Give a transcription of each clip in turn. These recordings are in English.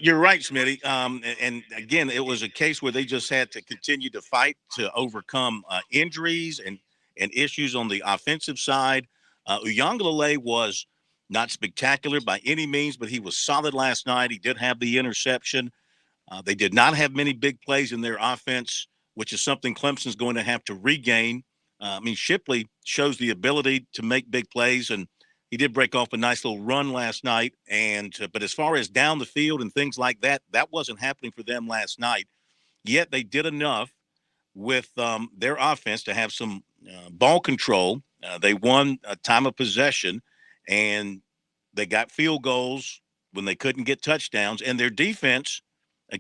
You're right, Smitty. And again, it was a case where they just had to continue to fight to overcome injuries and issues on the offensive side. Uyangalele was not spectacular by any means, but he was solid last night. He did have the interception. They did not have many big plays in their offense, which is something Clemson's going to have to regain. Shipley shows the ability to make big plays, and he did break off a nice little run last night. But as far as down the field and things like that, that wasn't happening for them last night. Yet they did enough with their offense to have some ball control. They won a time of possession, and they got field goals when they couldn't get touchdowns. And their defense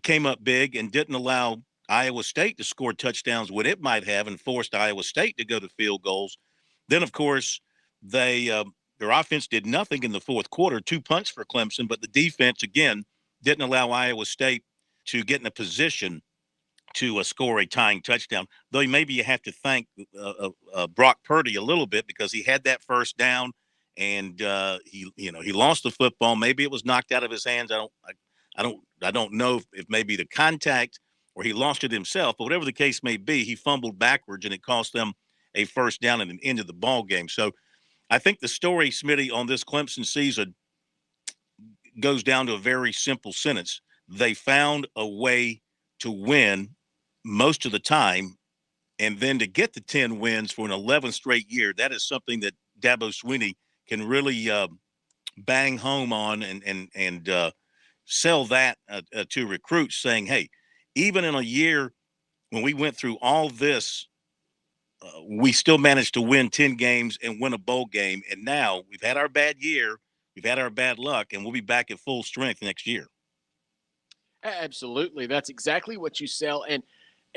came up big and didn't allow Iowa State to score touchdowns when it might have and forced Iowa State to go to field goals. Then, of course, their offense did nothing in the fourth quarter, 2 punts for Clemson, but the defense, again, didn't allow Iowa State to get in a position to score a tying touchdown. Though maybe you have to thank Brock Purdy a little bit because he had that first down and he lost the football. Maybe it was knocked out of his hands. I don't know if maybe the contact or he lost it himself, but whatever the case may be, he fumbled backwards and it cost them a first down and an end of the ball game. So I think the story, Smitty, on this Clemson season goes down to a very simple sentence. They found a way to win most of the time, and then to get to 10 wins for an 11th straight year, that is something that Dabo Swinney can really bang home on and sell that to recruits, saying, hey, even in a year when we went through all this, we still managed to win 10 games and win a bowl game. And now we've had our bad year, we've had our bad luck, and we'll be back at full strength next year. Absolutely. That's exactly what you sell.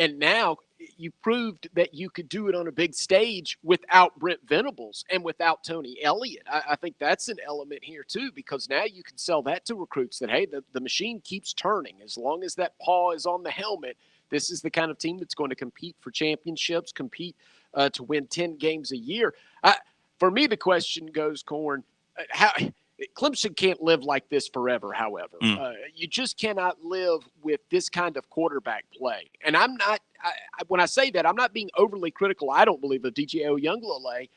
And now you proved that you could do it on a big stage without Brent Venables and without Tony Elliott. I think that's an element here too, because now you can sell that to recruits that, hey, the machine keeps turning. As long as that paw is on the helmet, this is the kind of team that's going to compete for championships, compete to win 10 games a year. For me, the question goes, Corn, how Clemson can't live like this forever, however. You just cannot live with this kind of quarterback play. And I'm not when I say that, I'm not being overly critical, I don't believe, of DJ Uiagalelei.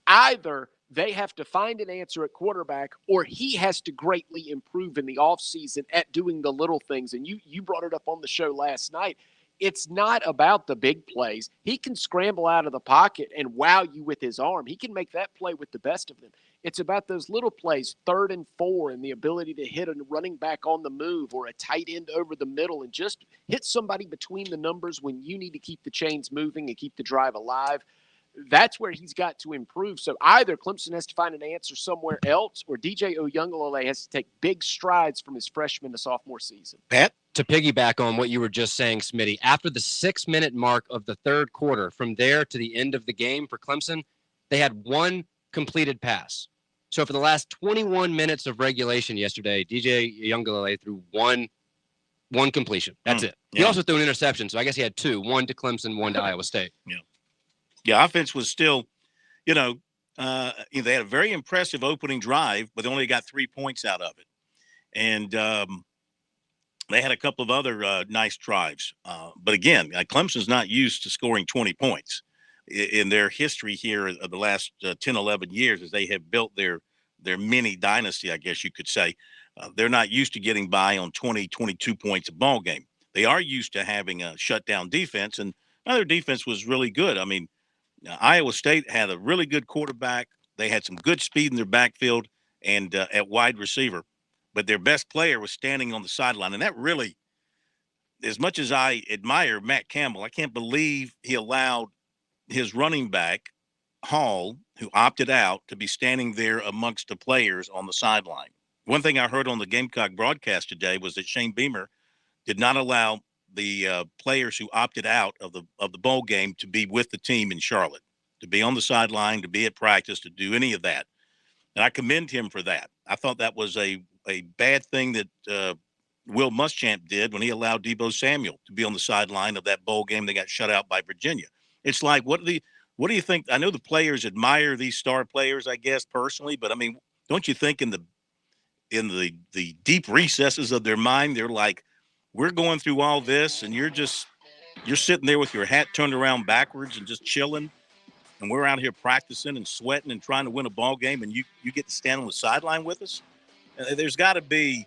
Either they have to find an answer at quarterback or he has to greatly improve in the offseason at doing the little things. And you brought it up on the show last night. It's not about the big plays. He can scramble out of the pocket and wow you with his arm. He can make that play with the best of them. It's about those little plays, 3rd and 4, and the ability to hit a running back on the move or a tight end over the middle and just hit somebody between the numbers when you need to keep the chains moving and keep the drive alive. That's where he's got to improve. So either Clemson has to find an answer somewhere else or DJ Uiagalelei has to take big strides from his freshman to sophomore season. Pat? To piggyback on what you were just saying, Smitty, after the 6-minute mark of the third quarter, from there to the end of the game for Clemson, they had one completed pass. So for the last 21 minutes of regulation yesterday, DJ Uiagalelei threw one completion. That's it. Yeah. He also threw an interception, so I guess he had 2, one to Clemson, one to Iowa State. Yeah, offense was still, they had a very impressive opening drive, but they only got 3 points out of it. And they had a couple of other nice drives. But again, Clemson's not used to scoring 20 points. In their history here of the last 10, 11 years, as they have built their mini dynasty, I guess you could say, they're not used to getting by on 20, 22 points a ball game. They are used to having a shutdown defense, and their defense was really good. I mean, Iowa State had a really good quarterback. They had some good speed in their backfield and at wide receiver, but their best player was standing on the sideline. And that really, as much as I admire Matt Campbell, I can't believe he allowed his running back, Hall, who opted out, to be standing there amongst the players on the sideline. One thing I heard on the Gamecock broadcast today was that Shane Beamer did not allow the players who opted out of the bowl game to be with the team in Charlotte, to be on the sideline, to be at practice, to do any of that. And I commend him for that. I thought that was a bad thing that Will Muschamp did when he allowed Deebo Samuel to be on the sideline of that bowl game that got shut out by Virginia. It's like, what do you think? I know the players admire these star players, I guess, personally, but I mean, don't you think in in the deep recesses of their mind, they're like, we're going through all this, and you're sitting there with your hat turned around backwards and just chilling, and we're out here practicing and sweating and trying to win a ball game, and you get to stand on the sideline with us. There's got to be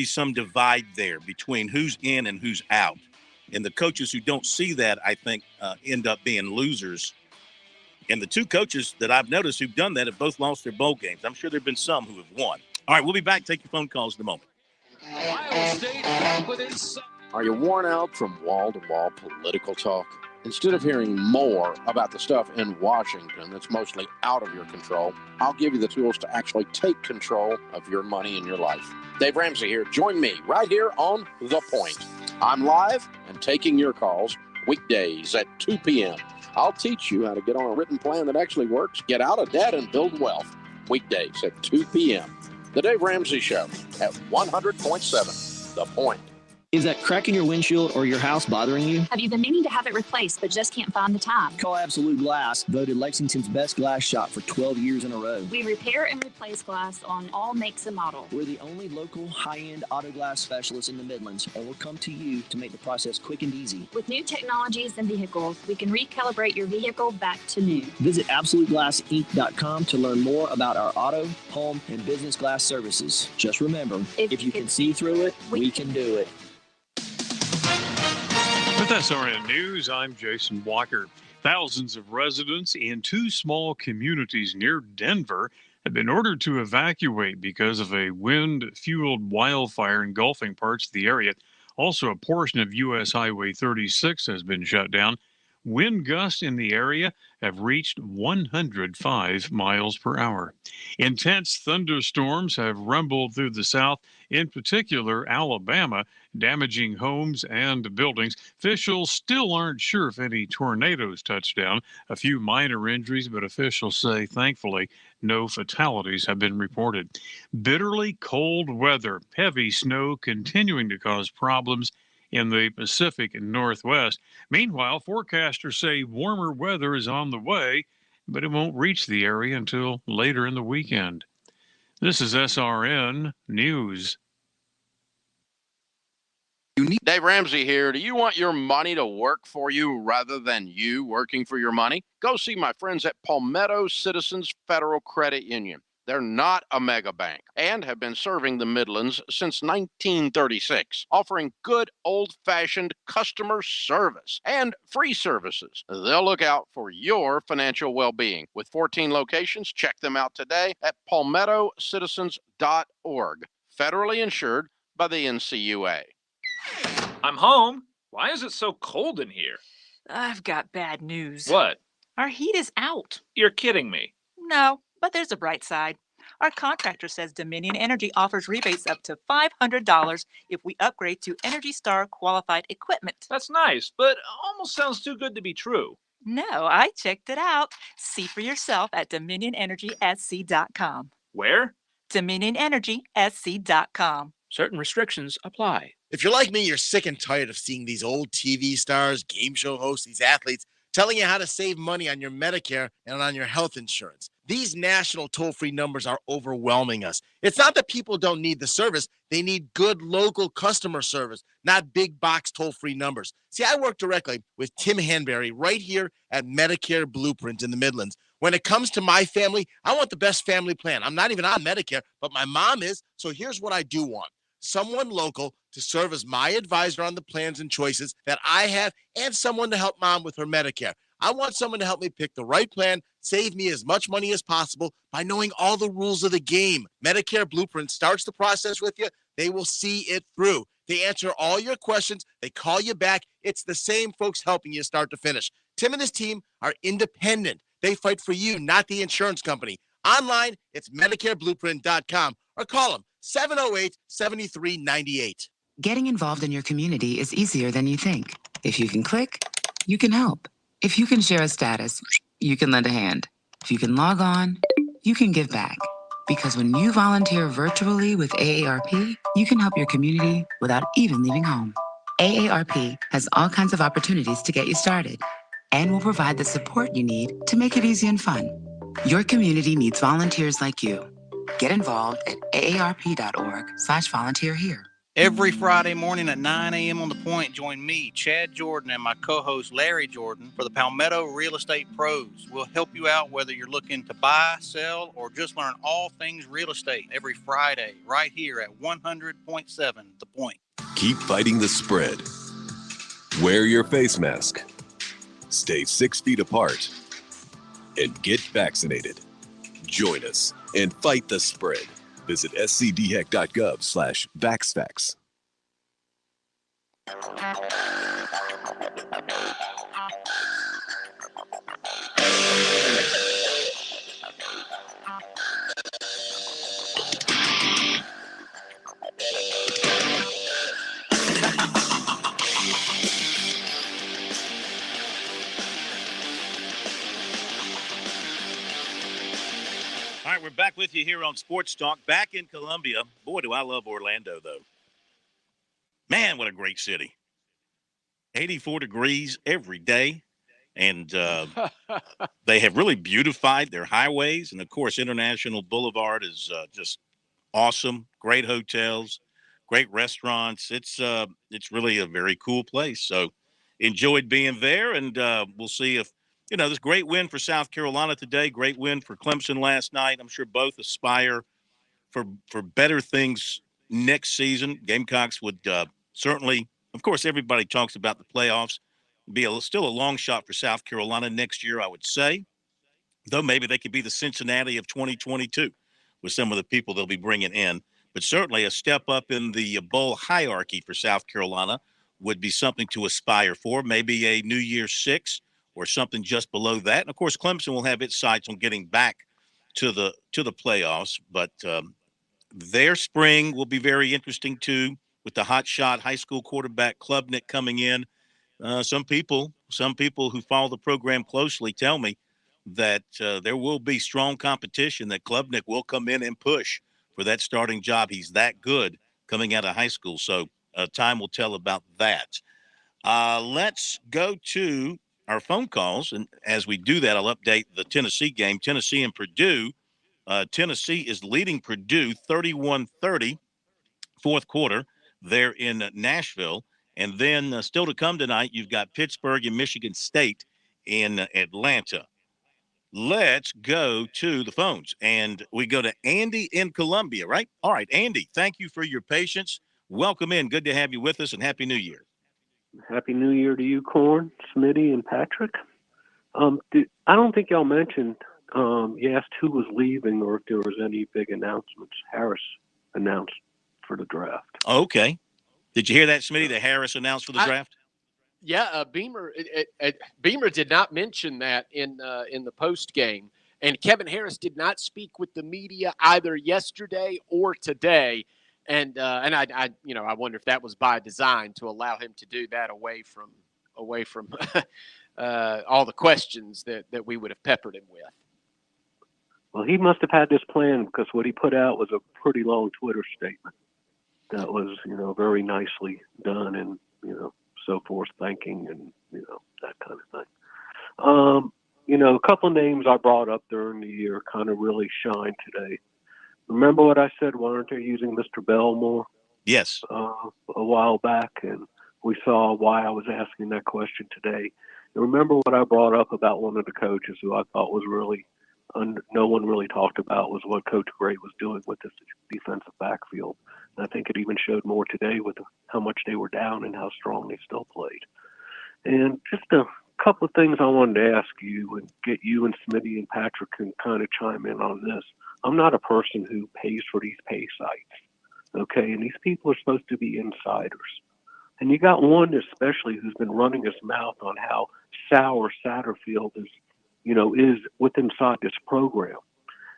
some divide there between who's in and who's out, and the coaches who don't see that, I think, end up being losers. And the two coaches that I've noticed who've done that have both lost their bowl games. I'm sure there have been some who have won. All right, we'll be back. Take your phone calls in a moment. Are you worn out from wall-to-wall political talk? Instead of hearing more about the stuff in Washington that's mostly out of your control, I'll give you the tools to actually take control of your money and your life. Dave Ramsey here. Join me right here on The Point. I'm live and taking your calls weekdays at 2 p.m. I'll teach you how to get on a written plan that actually works, get out of debt, and build wealth. Weekdays at 2 p.m. The Dave Ramsey Show at 100.7 The Point. Is that crack in your windshield or your house bothering you? Have you been meaning to have it replaced but just can't find the time? Call Absolute Glass, voted Lexington's best glass shop for 12 years in a row. We repair and replace glass on all makes and models. We're the only local high-end auto glass specialist in the Midlands, and we'll come to you to make the process quick and easy. With new technologies and vehicles, we can recalibrate your vehicle back to new. Visit AbsoluteGlassInc.com to learn more about our auto, home, and business glass services. Just remember, if you can see through it, we can do it. With SRN News, I'm Jason Walker. Thousands of residents in two small communities near Denver have been ordered to evacuate because of a wind-fueled wildfire engulfing parts of the area. Also, a portion of U.S. Highway 36 has been shut down. Wind gusts in the area have reached 105 miles per hour. Intense thunderstorms have rumbled through the South, in particular Alabama, damaging homes and buildings. Officials still aren't sure if any tornadoes touched down. A few minor injuries, but officials say, thankfully, no fatalities have been reported. Bitterly cold weather, heavy snow continuing to cause problems in the Pacific and Northwest. Meanwhile, forecasters say warmer weather is on the way, but it won't reach the area until later in the weekend. This is SRN News. Dave Ramsey here. Do you want your money to work for you rather than you working for your money? Go see my friends at Palmetto Citizens Federal Credit Union. They're not a mega bank and have been serving the Midlands since 1936, offering good old-fashioned customer service and free services. They'll look out for your financial well-being. With 14 locations, check them out today at palmettocitizens.org. Federally insured by the NCUA. I'm home. Why is it so cold in here? I've got bad news. What? Our heat is out. You're kidding me. No, but there's a bright side. Our contractor says Dominion Energy offers rebates up to $500 if we upgrade to Energy Star qualified equipment. That's nice, but almost sounds too good to be true. No, I checked it out. See for yourself at DominionEnergySC.com. Where? DominionEnergySC.com. Certain restrictions apply. If you're like me, you're sick and tired of seeing these old TV stars, game show hosts, these athletes telling you how to save money on your Medicare and on your health insurance. These national toll-free numbers are overwhelming us. It's not that people don't need the service. They need good local customer service, not big box toll-free numbers. See, I work directly with Tim Hanberry right here at Medicare Blueprint in the Midlands. When it comes to my family, I want the best family plan. I'm not even on Medicare, but my mom is. So here's what I do want. Someone local to serve as my advisor on the plans and choices that I have, and someone to help mom with her Medicare. I want someone to help me pick the right plan, save me as much money as possible by knowing all the rules of the game. Medicare Blueprint starts the process with you. They will see it through. They answer all your questions. They call you back. It's the same folks helping you start to finish. Tim and his team are independent. They fight for you, not the insurance company. Online, it's MedicareBlueprint.com or call them 708-7398. Getting involved in your community is easier than you think. If you can click, you can help. If you can share a status, you can lend a hand. If you can log on, you can give back. Because when you volunteer virtually with AARP, you can help your community without even leaving home. AARP has all kinds of opportunities to get you started and will provide the support you need to make it easy and fun. Your community needs volunteers like you. Get involved at aarp.org/volunteer here. Every Friday morning at 9 a.m. on The Point, join me, Chad Jordan, and my co-host Larry Jordan for the Palmetto Real Estate Pros. We'll help you out whether you're looking to buy, sell, or just learn all things real estate every Friday right here at 100.7 The Point. Keep fighting the spread. Wear your face mask. Stay 6 feet apart. And get vaccinated. Join us and fight the spread. Visit scdhec.gov/vaxfax. All right, we're back with you here on Sports Talk, back in Columbia. Boy, do I love Orlando, though. Man, what a great city. 84 degrees every day, and they have really beautified their highways. And, of course, International Boulevard is just awesome. Great hotels, great restaurants. It's really a very cool place. So enjoyed being there, and we'll see if, this great win for South Carolina today, great win for Clemson last night. I'm sure both aspire for better things next season. Gamecocks would certainly, of course, everybody talks about the playoffs. Still a long shot for South Carolina next year, I would say, though maybe they could be the Cincinnati of 2022 with some of the people they'll be bringing in. But certainly a step up in the bowl hierarchy for South Carolina would be something to aspire for, maybe a New Year's Six or something just below that. And, of course, Clemson will have its sights on getting back to the playoffs. But their spring will be very interesting, too, with the hotshot high school quarterback Klubnik coming in. Some people who follow the program closely tell me that there will be strong competition, that Klubnik will come in and push for that starting job. He's that good coming out of high school. So time will tell about that. Let's go to our phone calls. And as we do that, I'll update the Tennessee game. Tennessee and Purdue. Tennessee is leading Purdue 31-30, fourth quarter there in Nashville. And then still to come tonight, you've got Pittsburgh and Michigan State in Atlanta. Let's go to the phones. And we go to Andy in Columbia, right? All right, Andy, thank you for your patience. Welcome in. Good to have you with us, and Happy New Year. Happy New Year to you, Corn, Smitty, and Patrick. I don't think y'all mentioned, you asked who was leaving or if there was any big announcements. Harris announced for the draft. Okay. Did you hear that, Smitty, that Harris announced for the draft? Yeah, Beamer did not mention that in the post game, and Kevin Harris did not speak with the media either yesterday or today, and I wonder if that was by design to allow him to do that away from all the questions that we would have peppered him with. Well, he must have had this plan because what he put out was a pretty long Twitter statement that was, very nicely done and, so forth, thanking and, that kind of thing. A couple of names I brought up during the year kind of really shine today. Remember what I said, why aren't they using Mr. Bell more? Yes. A while back, and we saw why I was asking that question today. And remember what I brought up about one of the coaches who I thought was really no one really talked about was what Coach Gray was doing with this defensive backfield. And I think it even showed more today with how much they were down and how strong they still played. And just a couple of things I wanted to ask you and get you and Smitty and Patrick can kind of chime in on this. I'm not a person who pays for these pay sites, okay? And these people are supposed to be insiders. And you got one especially who's been running his mouth on how sour Satterfield is inside this program.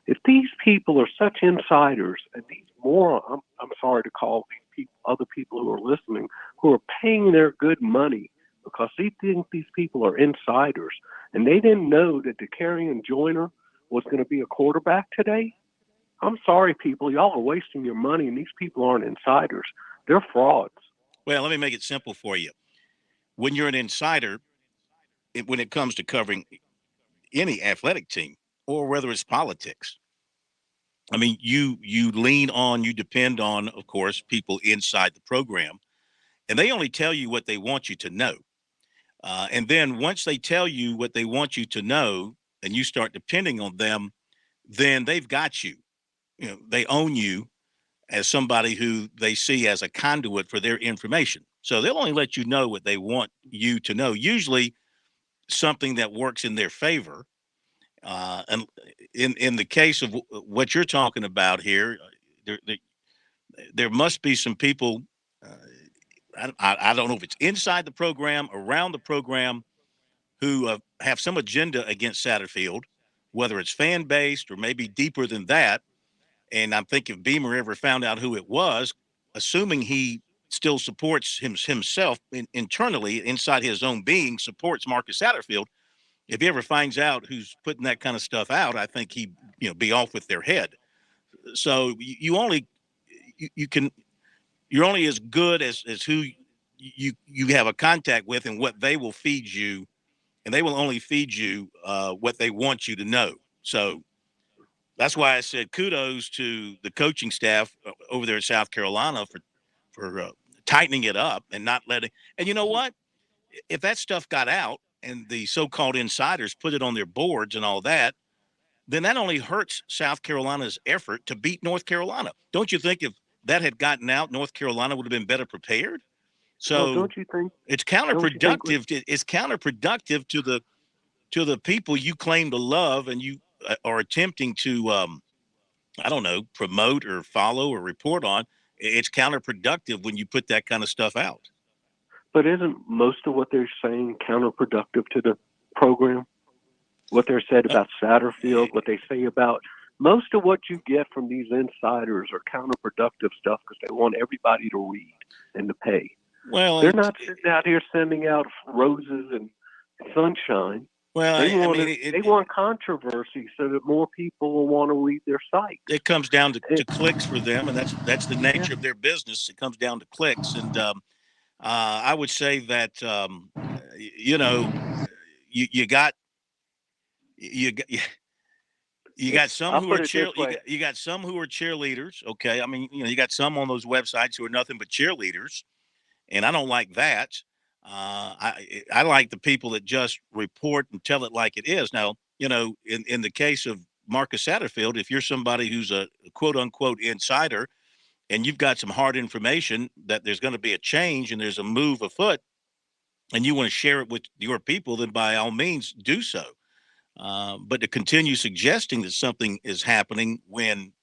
If these people are such insiders and these morons, I'm sorry to call these people, other people who are listening, who are paying their good money because they think these people are insiders and they didn't know that DeCarrion Joyner was going to be a quarterback today. I'm sorry, people. Y'all are wasting your money, and these people aren't insiders. They're frauds. Well, let me make it simple for you. When you're an insider, when it comes to covering any athletic team or whether it's politics, I mean, you depend on, of course, people inside the program, and they only tell you what they want you to know. And then once they tell you what they want you to know, and you start depending on them, then they've got you. You know, they own you as somebody who they see as a conduit for their information. So they'll only let you know what they want you to know, usually something that works in their favor. And in the case of what you're talking about here, there, there, there must be some people. I don't know if it's inside the program, around the program, who have some agenda against Satterfield, whether it's fan based or maybe deeper than that. And I think if Beamer ever found out who it was, assuming he still supports himself internally inside his own being, supports Marcus Satterfield. If he ever finds out who's putting that kind of stuff out, I think he'd be off with their head. So you can you're only as good as who you have a contact with and what they will feed you, and they will only feed you what they want you to know. So that's why I said kudos to the coaching staff over there in South Carolina for tightening it up and not letting. And you know what? If that stuff got out and the so-called insiders put it on their boards and all that, then that only hurts South Carolina's effort to beat North Carolina. Don't you think if that had gotten out, North Carolina would have been better prepared? Well, So don't you think? it's Don't you think? counterproductive. It's counterproductive to the people you claim to love and you are attempting to I don't know, promote or follow or report on. It's counterproductive when you put that kind of stuff out. But isn't most of what they're saying counterproductive to the program? What they're said about Satterfield, what they say about most of what you get from these insiders are counterproductive stuff because they want everybody to read and to pay. Well, they're not sitting out here sending out roses and sunshine. Well, they want controversy so that more people will want to read their site. It comes down to clicks for them, and that's the nature of their business. It comes down to clicks, and I would say that you got some who are you got some who are cheerleaders. Okay, I mean you got some on those websites who are nothing but cheerleaders, and I don't like that. I like the people that just report and tell it like it is. Now, in the case of Marcus Satterfield, if you're somebody who's a quote unquote insider and you've got some hard information that there's going to be a change and there's a move afoot and you want to share it with your people, then by all means do so. But to continue suggesting that something is happening when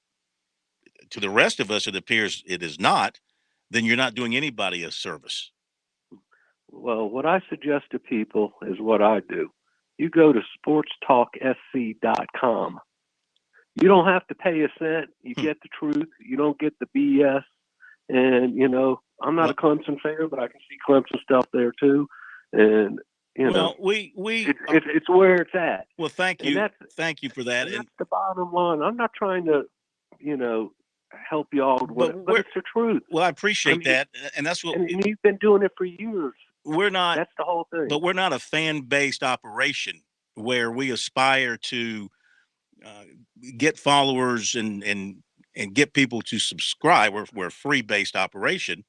to the rest of us it appears it is not, then you're not doing anybody a service. Well, what I suggest to people is what I do. You go to SportsTalkSC.com. You don't have to pay a cent. You get the truth. You don't get the BS. And, I'm not a Clemson fan, but I can see Clemson stuff there too. And, it's where it's at. Well, thank you. Thank you for that. And that's the bottom line. I'm not trying to, help y'all with it, but it's the truth. Well, I appreciate that. And that's what. And you've been doing it for years. We're not. That's the whole thing. But we're not a fan-based operation where we aspire to get followers and get people to subscribe. We're a free-based operation,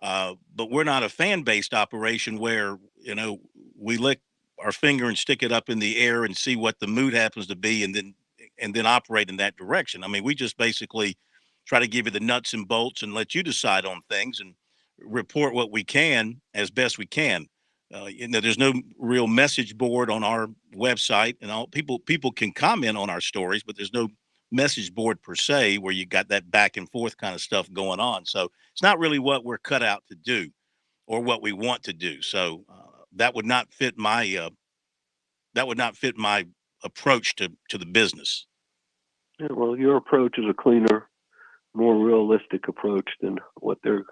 but we're not a fan-based operation where we lick our finger and stick it up in the air and see what the mood happens to be, and then operate in that direction. I mean, we just basically try to give you the nuts and bolts and let you decide on things and report what we can as best we can. There's no real message board on our website, and all people can comment on our stories, but there's no message board per se where you got that back and forth kind of stuff going on. So it's not really what we're cut out to do or what we want to do. So that would not fit my approach to the business. Yeah, well, your approach is a cleaner, more realistic approach than what they're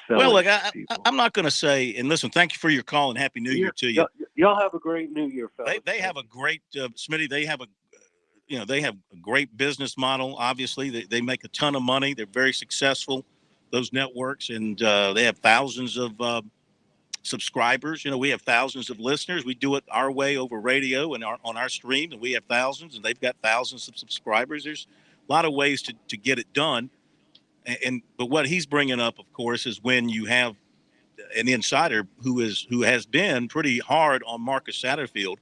selling. Well, look, I'm not going to say. And listen, thank you for your call and Happy New Year to you. Y'all have a great New Year, fellas. They have a great Smitty. They have a great business model. Obviously, they make a ton of money. They're very successful, those networks, and they have thousands of subscribers. We have thousands of listeners. We do it our way over radio and on our stream, and we have thousands, and they've got thousands of subscribers. lot of ways to get it done. But what he's bringing up, of course, is when you have an insider who has been pretty hard on Marcus Satterfield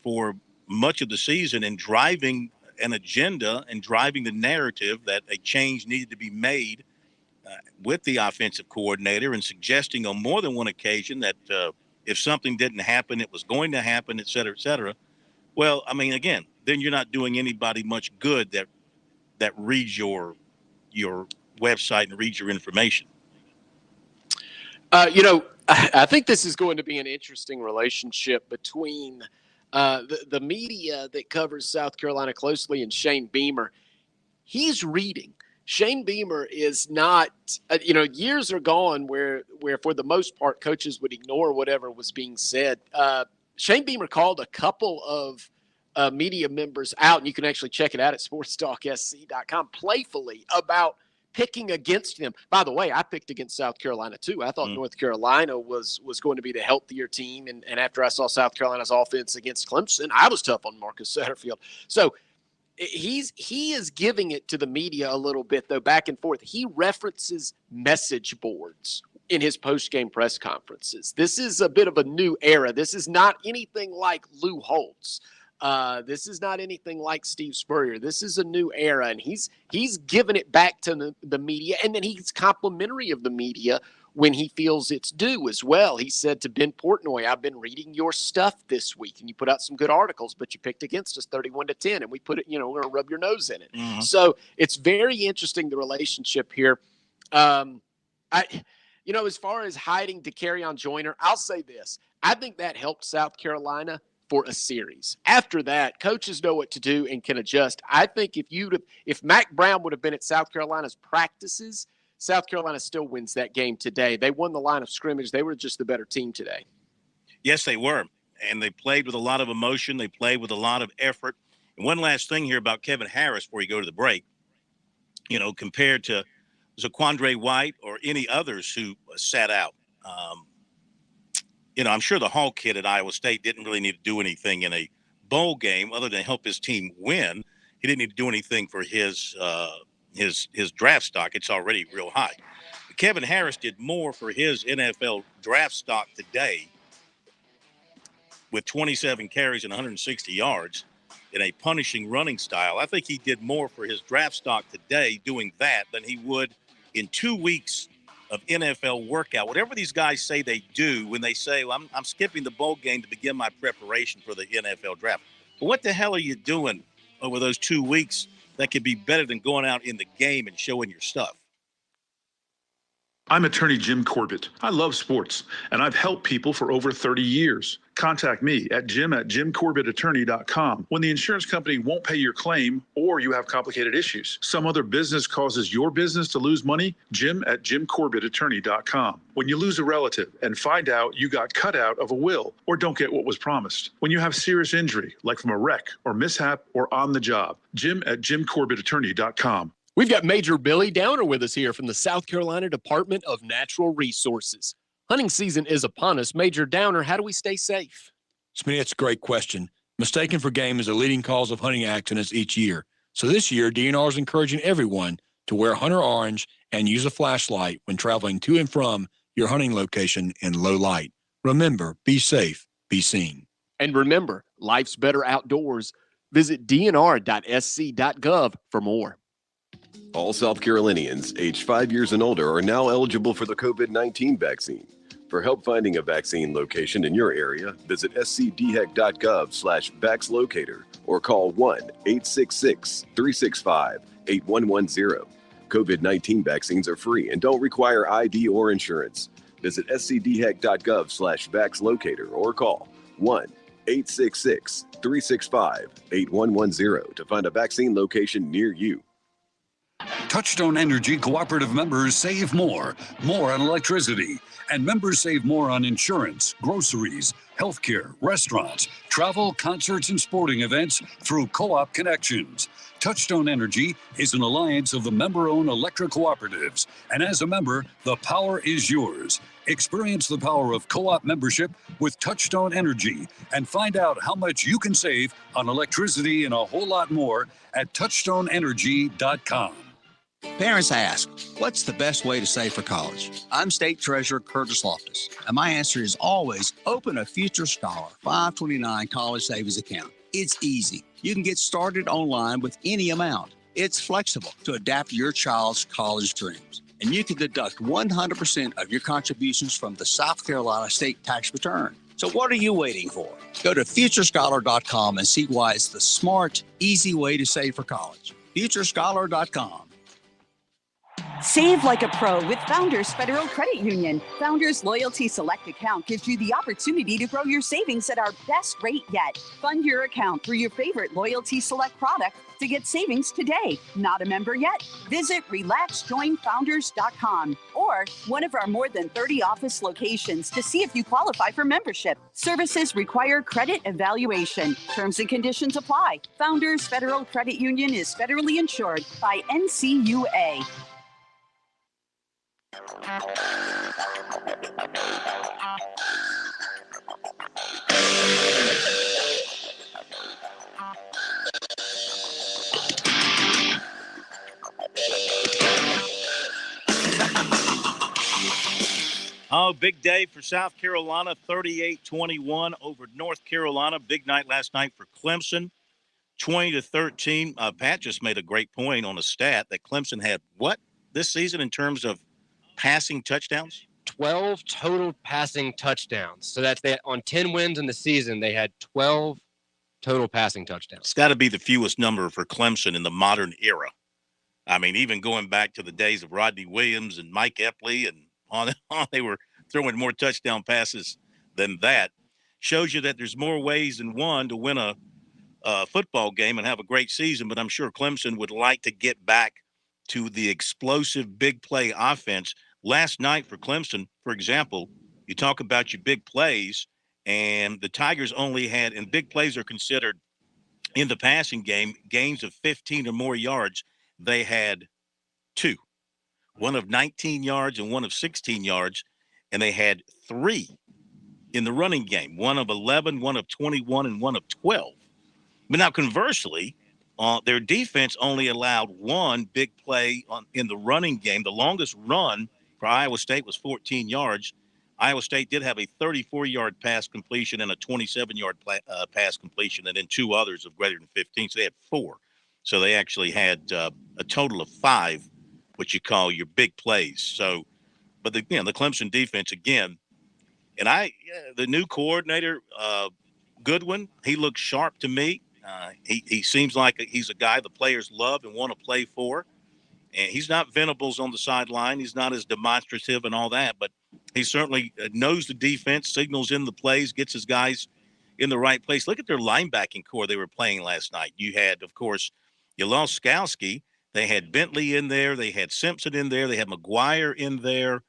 for much of the season and driving an agenda and driving the narrative that a change needed to be made with the offensive coordinator, and suggesting on more than one occasion that if something didn't happen, it was going to happen, et cetera, et cetera. Well, I mean, again, then you're not doing anybody much good that reads your website and reads your information. I think this is going to be an interesting relationship between the media that covers South Carolina closely and Shane Beamer. He's reading. Shane Beamer is not, years are gone where for the most part coaches would ignore whatever was being said. Shane Beamer called a couple of media members out, and you can actually check it out at SportsTalkSC.com, playfully about picking against them. By the way, I picked against South Carolina too. I thought North Carolina was going to be the healthier team, and after I saw South Carolina's offense against Clemson, I was tough on Marcus Satterfield. So he is giving it to the media a little bit, though, back and forth. He references message boards in his post-game press conferences. This is a bit of a new era. This is not anything like Lou Holtz. This is not anything like Steve Spurrier. This is a new era, and he's giving it back to the media, and then he's complimentary of the media when he feels it's due as well. He said to Ben Portnoy, I've been reading your stuff this week, and you put out some good articles, but you picked against us 31-10, and we put it, we're going to rub your nose in it. Mm-hmm. So it's very interesting, the relationship here. As far as hiding Dakereon Joyner, I'll say this. I think that helped South Carolina for a series. After that, coaches know what to do and can adjust. I think if Mack Brown would have been at South Carolina's practices, South Carolina still wins that game today. They won the line of scrimmage. They were just the better team today. Yes, they were. And they played with a lot of emotion. They played with a lot of effort. And one last thing here about Kevin Harris before you go to the break, compared to Zaquandre White or any others who sat out. I'm sure the Hall kid at Iowa State didn't really need to do anything in a bowl game other than help his team win. He didn't need to do anything for his draft stock. It's already real high. But Kevin Harris did more for his NFL draft stock today with 27 carries and 160 yards in a punishing running style. I think he did more for his draft stock today doing that than he would in 2 weeks of NFL workout. Whatever these guys say they do when they say, well, I'm skipping the bowl game to begin my preparation for the NFL draft. But what the hell are you doing over those 2 weeks that could be better than going out in the game and showing your stuff? I'm attorney Jim Corbett. I love sports, and I've helped people for over 30 years. Contact me at jim@jimcorbettattorney.com when the insurance company won't pay your claim or you have complicated issues. Some other business causes your business to lose money, jim@jimcorbettattorney.com. When you lose a relative and find out you got cut out of a will or don't get what was promised. When you have serious injury, like from a wreck or mishap or on the job, jim@jimcorbettattorney.com. We've got Major Billy Downer with us here from the South Carolina Department of Natural Resources. Hunting season is upon us. Major Downer, how do we stay safe? Smitty, that's a great question. Mistaken for game is a leading cause of hunting accidents each year. So this year, DNR is encouraging everyone to wear hunter orange and use a flashlight when traveling to and from your hunting location in low light. Remember, be safe, be seen. And remember, life's better outdoors. Visit dnr.sc.gov for more. All South Carolinians aged 5 years and older are now eligible for the COVID-19 vaccine. For help finding a vaccine location in your area, visit scdhec.gov/vaxlocator or call 1-866-365-8110. COVID-19 vaccines are free and don't require ID or insurance. Visit scdhec.gov/vaxlocator or call 1-866-365-8110 to find a vaccine location near you. Touchstone Energy Cooperative members save more on electricity, and members save more on insurance, groceries, healthcare, restaurants, travel, concerts, and sporting events through Co-op Connections. Touchstone Energy is an alliance of the member-owned electric cooperatives, and as a member, the power is yours. Experience the power of co-op membership with Touchstone Energy and find out how much you can save on electricity and a whole lot more at touchstoneenergy.com. Parents ask, what's the best way to save for college? I'm State Treasurer Curtis Loftus, and my answer is always open a Future Scholar 529 college savings account. It's easy. You can get started online with any amount. It's flexible to adapt to your child's college dreams. And you can deduct 100% of your contributions from the South Carolina state tax return. So what are you waiting for? Go to futurescholar.com and see why it's the smart, easy way to save for college. futurescholar.com. Save like a pro with Founders Federal Credit Union. Founders Loyalty Select account gives you the opportunity to grow your savings at our best rate yet. Fund your account through your favorite Loyalty Select product to get savings today. Not a member yet? Visit relaxjoinfounders.com or one of our more than 30 office locations to see if you qualify for membership. Services require credit evaluation. Terms and conditions apply. Founders Federal Credit Union is federally insured by NCUA. Oh, big day for South Carolina, 38-21 over North Carolina. Big night last night for Clemson, 20-13. Pat just made a great point on a stat that Clemson had what this season in terms of passing touchdowns? 12 total passing touchdowns. So that's that on 10 wins in the season, they had 12 total passing touchdowns. It's got to be the fewest number for Clemson in the modern era. I mean, even going back to the days of Rodney Williams and Mike Epley and on, they were throwing more touchdown passes than that. Shows you that there's more ways than one to win a football game and have a great season, but I'm sure Clemson would like to get back to the explosive big play offense. Last night for Clemson, for example, you talk about your big plays, and the Tigers only had, and big plays are considered in the passing game, gains of 15 or more yards. They had two, one of 19 yards and one of 16 yards, and they had three in the running game, one of 11, one of 21, and one of 12. But now conversely, their defense only allowed one big play in the running game. The longest run for Iowa State was 14 yards. Iowa State did have a 34-yard pass completion and a 27-yard pass completion, and then two others of greater than 15. So they had four. So they actually had a total of five, what you call your big plays. So, but the Clemson defense again, and the new coordinator, Goodwin, he looks sharp to me. He seems like he's a guy the players love and want to play for. And he's not Venables on the sideline. He's not as demonstrative and all that, but he certainly knows the defense, signals in the plays, gets his guys in the right place. Look at their linebacking core they were playing last night. You had, of course, you lost Skowski. They had Bentley in there. They had Simpson in there. They had McGuire in there.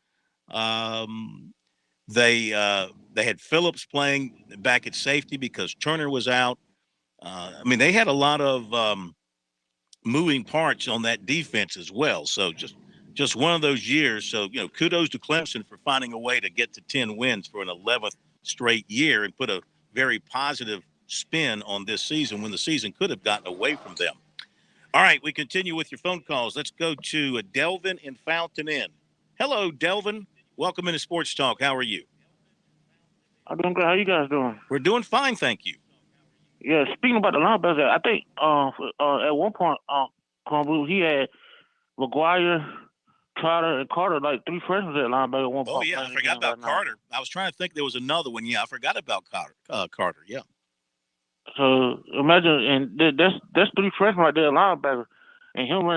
They had Phillips playing back at safety because Turner was out. I mean, they had a lot of moving parts on that defense as well. So just one of those years. So, kudos to Clemson for finding a way to get to 10 wins for an 11th straight year and put a very positive spin on this season when the season could have gotten away from them. All right, we continue with your phone calls. Let's go to Delvin in Fountain Inn. Hello, Delvin. Welcome into Sports Talk. How are you? I'm doing good. How you guys doing? We're doing fine, thank you. Yeah, speaking about the linebackers, I think at one point, he had McGuire, Carter, and Carter, like three freshmen at linebacker at one point. Oh, yeah, I forgot about Carter. I was trying to think there was another one. Yeah, I forgot about Carter, yeah. So imagine, and that's three freshmen right there at linebacker, and him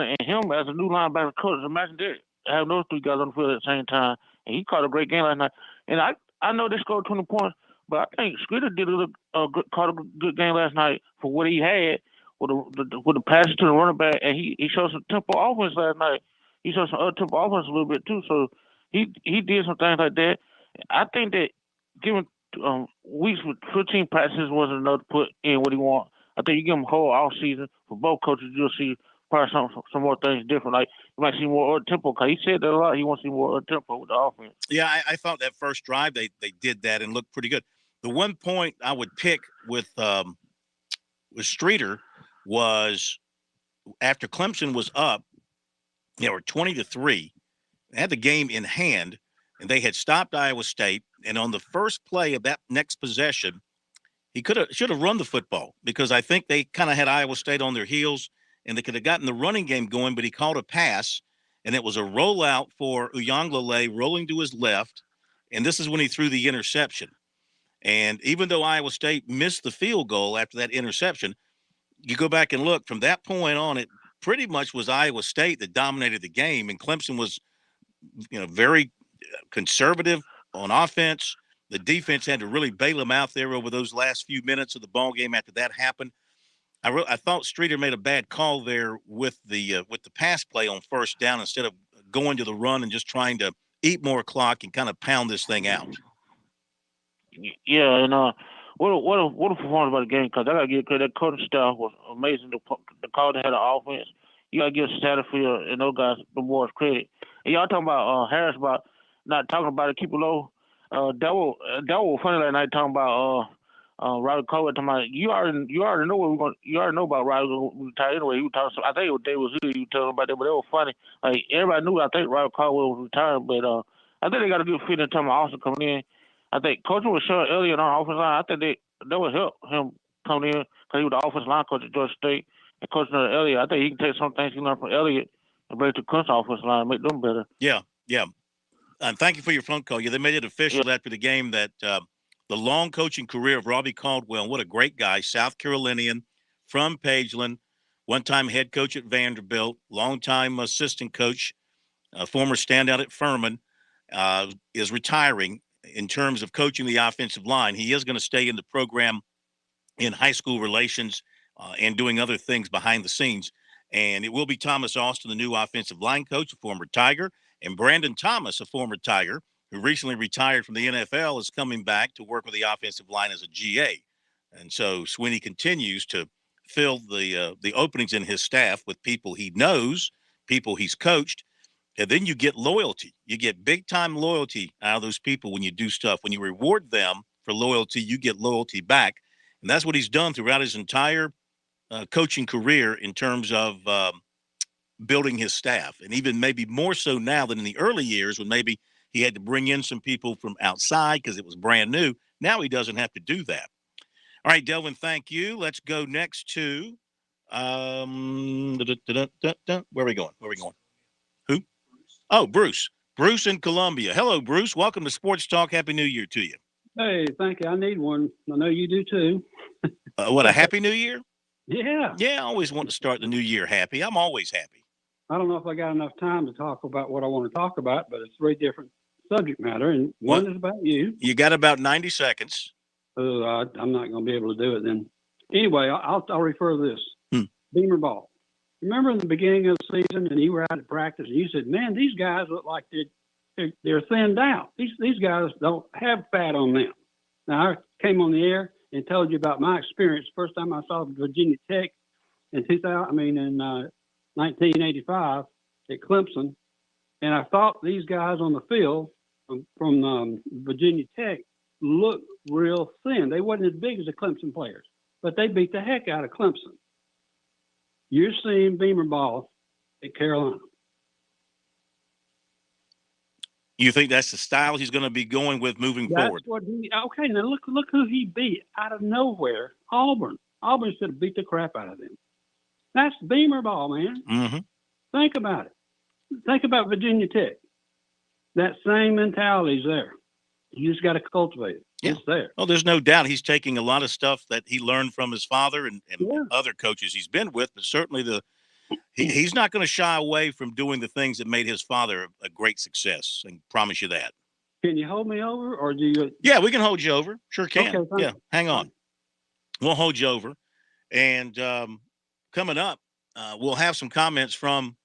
as a new linebacker coach. Imagine that, having those three guys on the field at the same time, and he caught a great game last night. And I know they scored 20 points, but I think Scritter did caught a good game last night for what he had with the passes to the running back, and he showed some tempo offense last night. He showed some other tempo offense a little bit too, so he did some things like that. I think that given weeks with 15 practices wasn't enough to put in what he want. I think you give them a whole off season for both coaches. You'll see probably some more things different. Like you might see more up tempo. Cause he said that a lot. He wants to see more up tempo with the offense. Yeah, I thought that first drive they did that and looked pretty good. The one point I would pick with Streeter was after Clemson was up, they were 20-3. They had the game in hand, and they had stopped Iowa State. And on the first play of that next possession, he should have run the football because I think they kind of had Iowa State on their heels, and they could have gotten the running game going, but he called a pass, and it was a rollout for Uyanglele rolling to his left, and this is when he threw the interception. And even though Iowa State missed the field goal after that interception, you go back and look, from that point on, it pretty much was Iowa State that dominated the game, and Clemson was, very conservative on offense. The defense had to really bail them out there over those last few minutes of the ball game after that happened. I thought Streeter made a bad call there with the pass play on first down instead of going to the run and just trying to eat more clock and kind of pound this thing out. Yeah, and what a performance by the game, because I gotta give credit. That coaching staff was amazing. The call they had the offense. You gotta give Satterfield and those guys the more credit. And y'all talking about Harris about not talking about it, keep it low. That was funny that night talking about Riley Colbert talking about you already know what we're going. You already know about Riley going to retire anyway. He was talking. I think it was Dave was here. You telling about that, but it was funny. Like everybody knew. I think Riley Colbert was retiring, but I think they got a good feeling. Talking about Austin coming in. I think coaching was Sean Elliott on the offensive line. I think that would help him coming in because he was the offensive line coach at Georgia State and coaching Elliott. I think he can take some things he learned from Elliott and bring it to Clemson offensive line and make them better. Yeah. And thank you for your phone call. Yeah, they made it official after the game that the long coaching career of Robbie Caldwell, what a great guy, South Carolinian from Pageland, one-time head coach at Vanderbilt, long-time assistant coach, former standout at Furman, is retiring in terms of coaching the offensive line. He is going to stay in the program in high school relations and doing other things behind the scenes. And it will be Thomas Austin, the new offensive line coach, a former Tiger, and Brandon Thomas, a former Tiger, who recently retired from the NFL, is coming back to work with the offensive line as a GA. And so Sweeney continues to fill the openings in his staff with people he knows, people he's coached, and then you get loyalty. You get big-time loyalty out of those people when you do stuff. When you reward them for loyalty, you get loyalty back. And that's what he's done throughout his entire coaching career in terms of building his staff, and even maybe more so now than in the early years when maybe he had to bring in some people from outside because it was brand new. Now he doesn't have to do that. All right, Delvin, thank you. Let's go next to where are we going? Who? Oh, Bruce. Bruce in Columbia. Hello, Bruce. Welcome to Sports Talk. Happy New Year to you. Hey, thank you. I need one. I know you do too. What, a Happy New Year? Yeah. Yeah, I always want to start the new year happy. I'm always happy. I don't know if I got enough time to talk about what I want to talk about, but it's three different subject matter, and one is about you. You got about 90 seconds. I'm not going to be able to do it then. Anyway, I'll refer to this. Beamer ball. Remember in the beginning of the season, and you were out at practice, and you said, man, these guys look like they're thinned out. These guys don't have fat on them. Now, I came on the air and told you about my experience. First time I saw Virginia Tech in 1985 at Clemson, and I thought these guys on the field from Virginia Tech looked real thin. They wasn't as big as the Clemson players, but they beat the heck out of Clemson. You're seeing Beamer ball at Carolina. You think that's the style he's going to be going with moving forward? Okay, now look who he beat out of nowhere. Auburn. Auburn should have beat the crap out of them. That's Beamer ball, man. Mm-hmm. Think about it. Think about Virginia Tech. That same mentality is there. You just got to cultivate it. Yeah. It's there. Well, there's no doubt he's taking a lot of stuff that he learned from his father and other coaches he's been with, but certainly he's not going to shy away from doing the things that made his father a great success, and promise you that. Can you hold me over, or do you? Yeah, we can hold you over. Sure can. Okay, yeah, hang on. We'll hold you over. And coming up, we'll have some comments from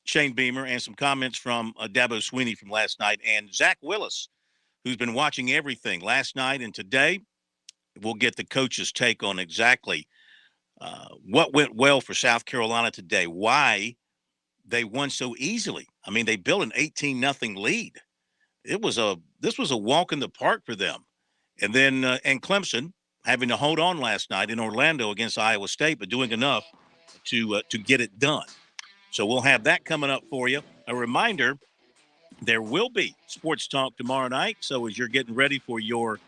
Shane Beamer and some comments from Dabo Sweeney from last night, and Zach Willis, who's been watching everything last night and today. We'll get the coach's take on exactly what went well for South Carolina today, why they won so easily. I mean, they built an 18-0 lead. This was a walk in the park for them. And then and Clemson having to hold on last night in Orlando against Iowa State, but doing enough to get it done. So we'll have that coming up for you. A reminder, there will be Sports Talk tomorrow night. So as you're getting ready for your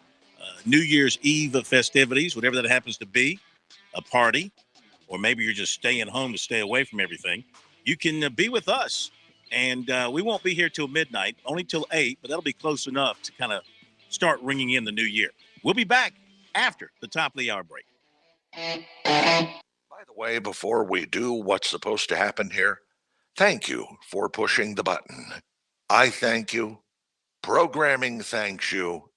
New Year's Eve festivities, whatever that happens to be, a party, or maybe you're just staying home to stay away from everything, you can be with us. And we won't be here till midnight, only till 8, but that'll be close enough to kind of start ringing in the new year. We'll be back after the top of the hour break. By the way, before we do what's supposed to happen here, thank you for pushing the button. I thank you. Programming thanks you.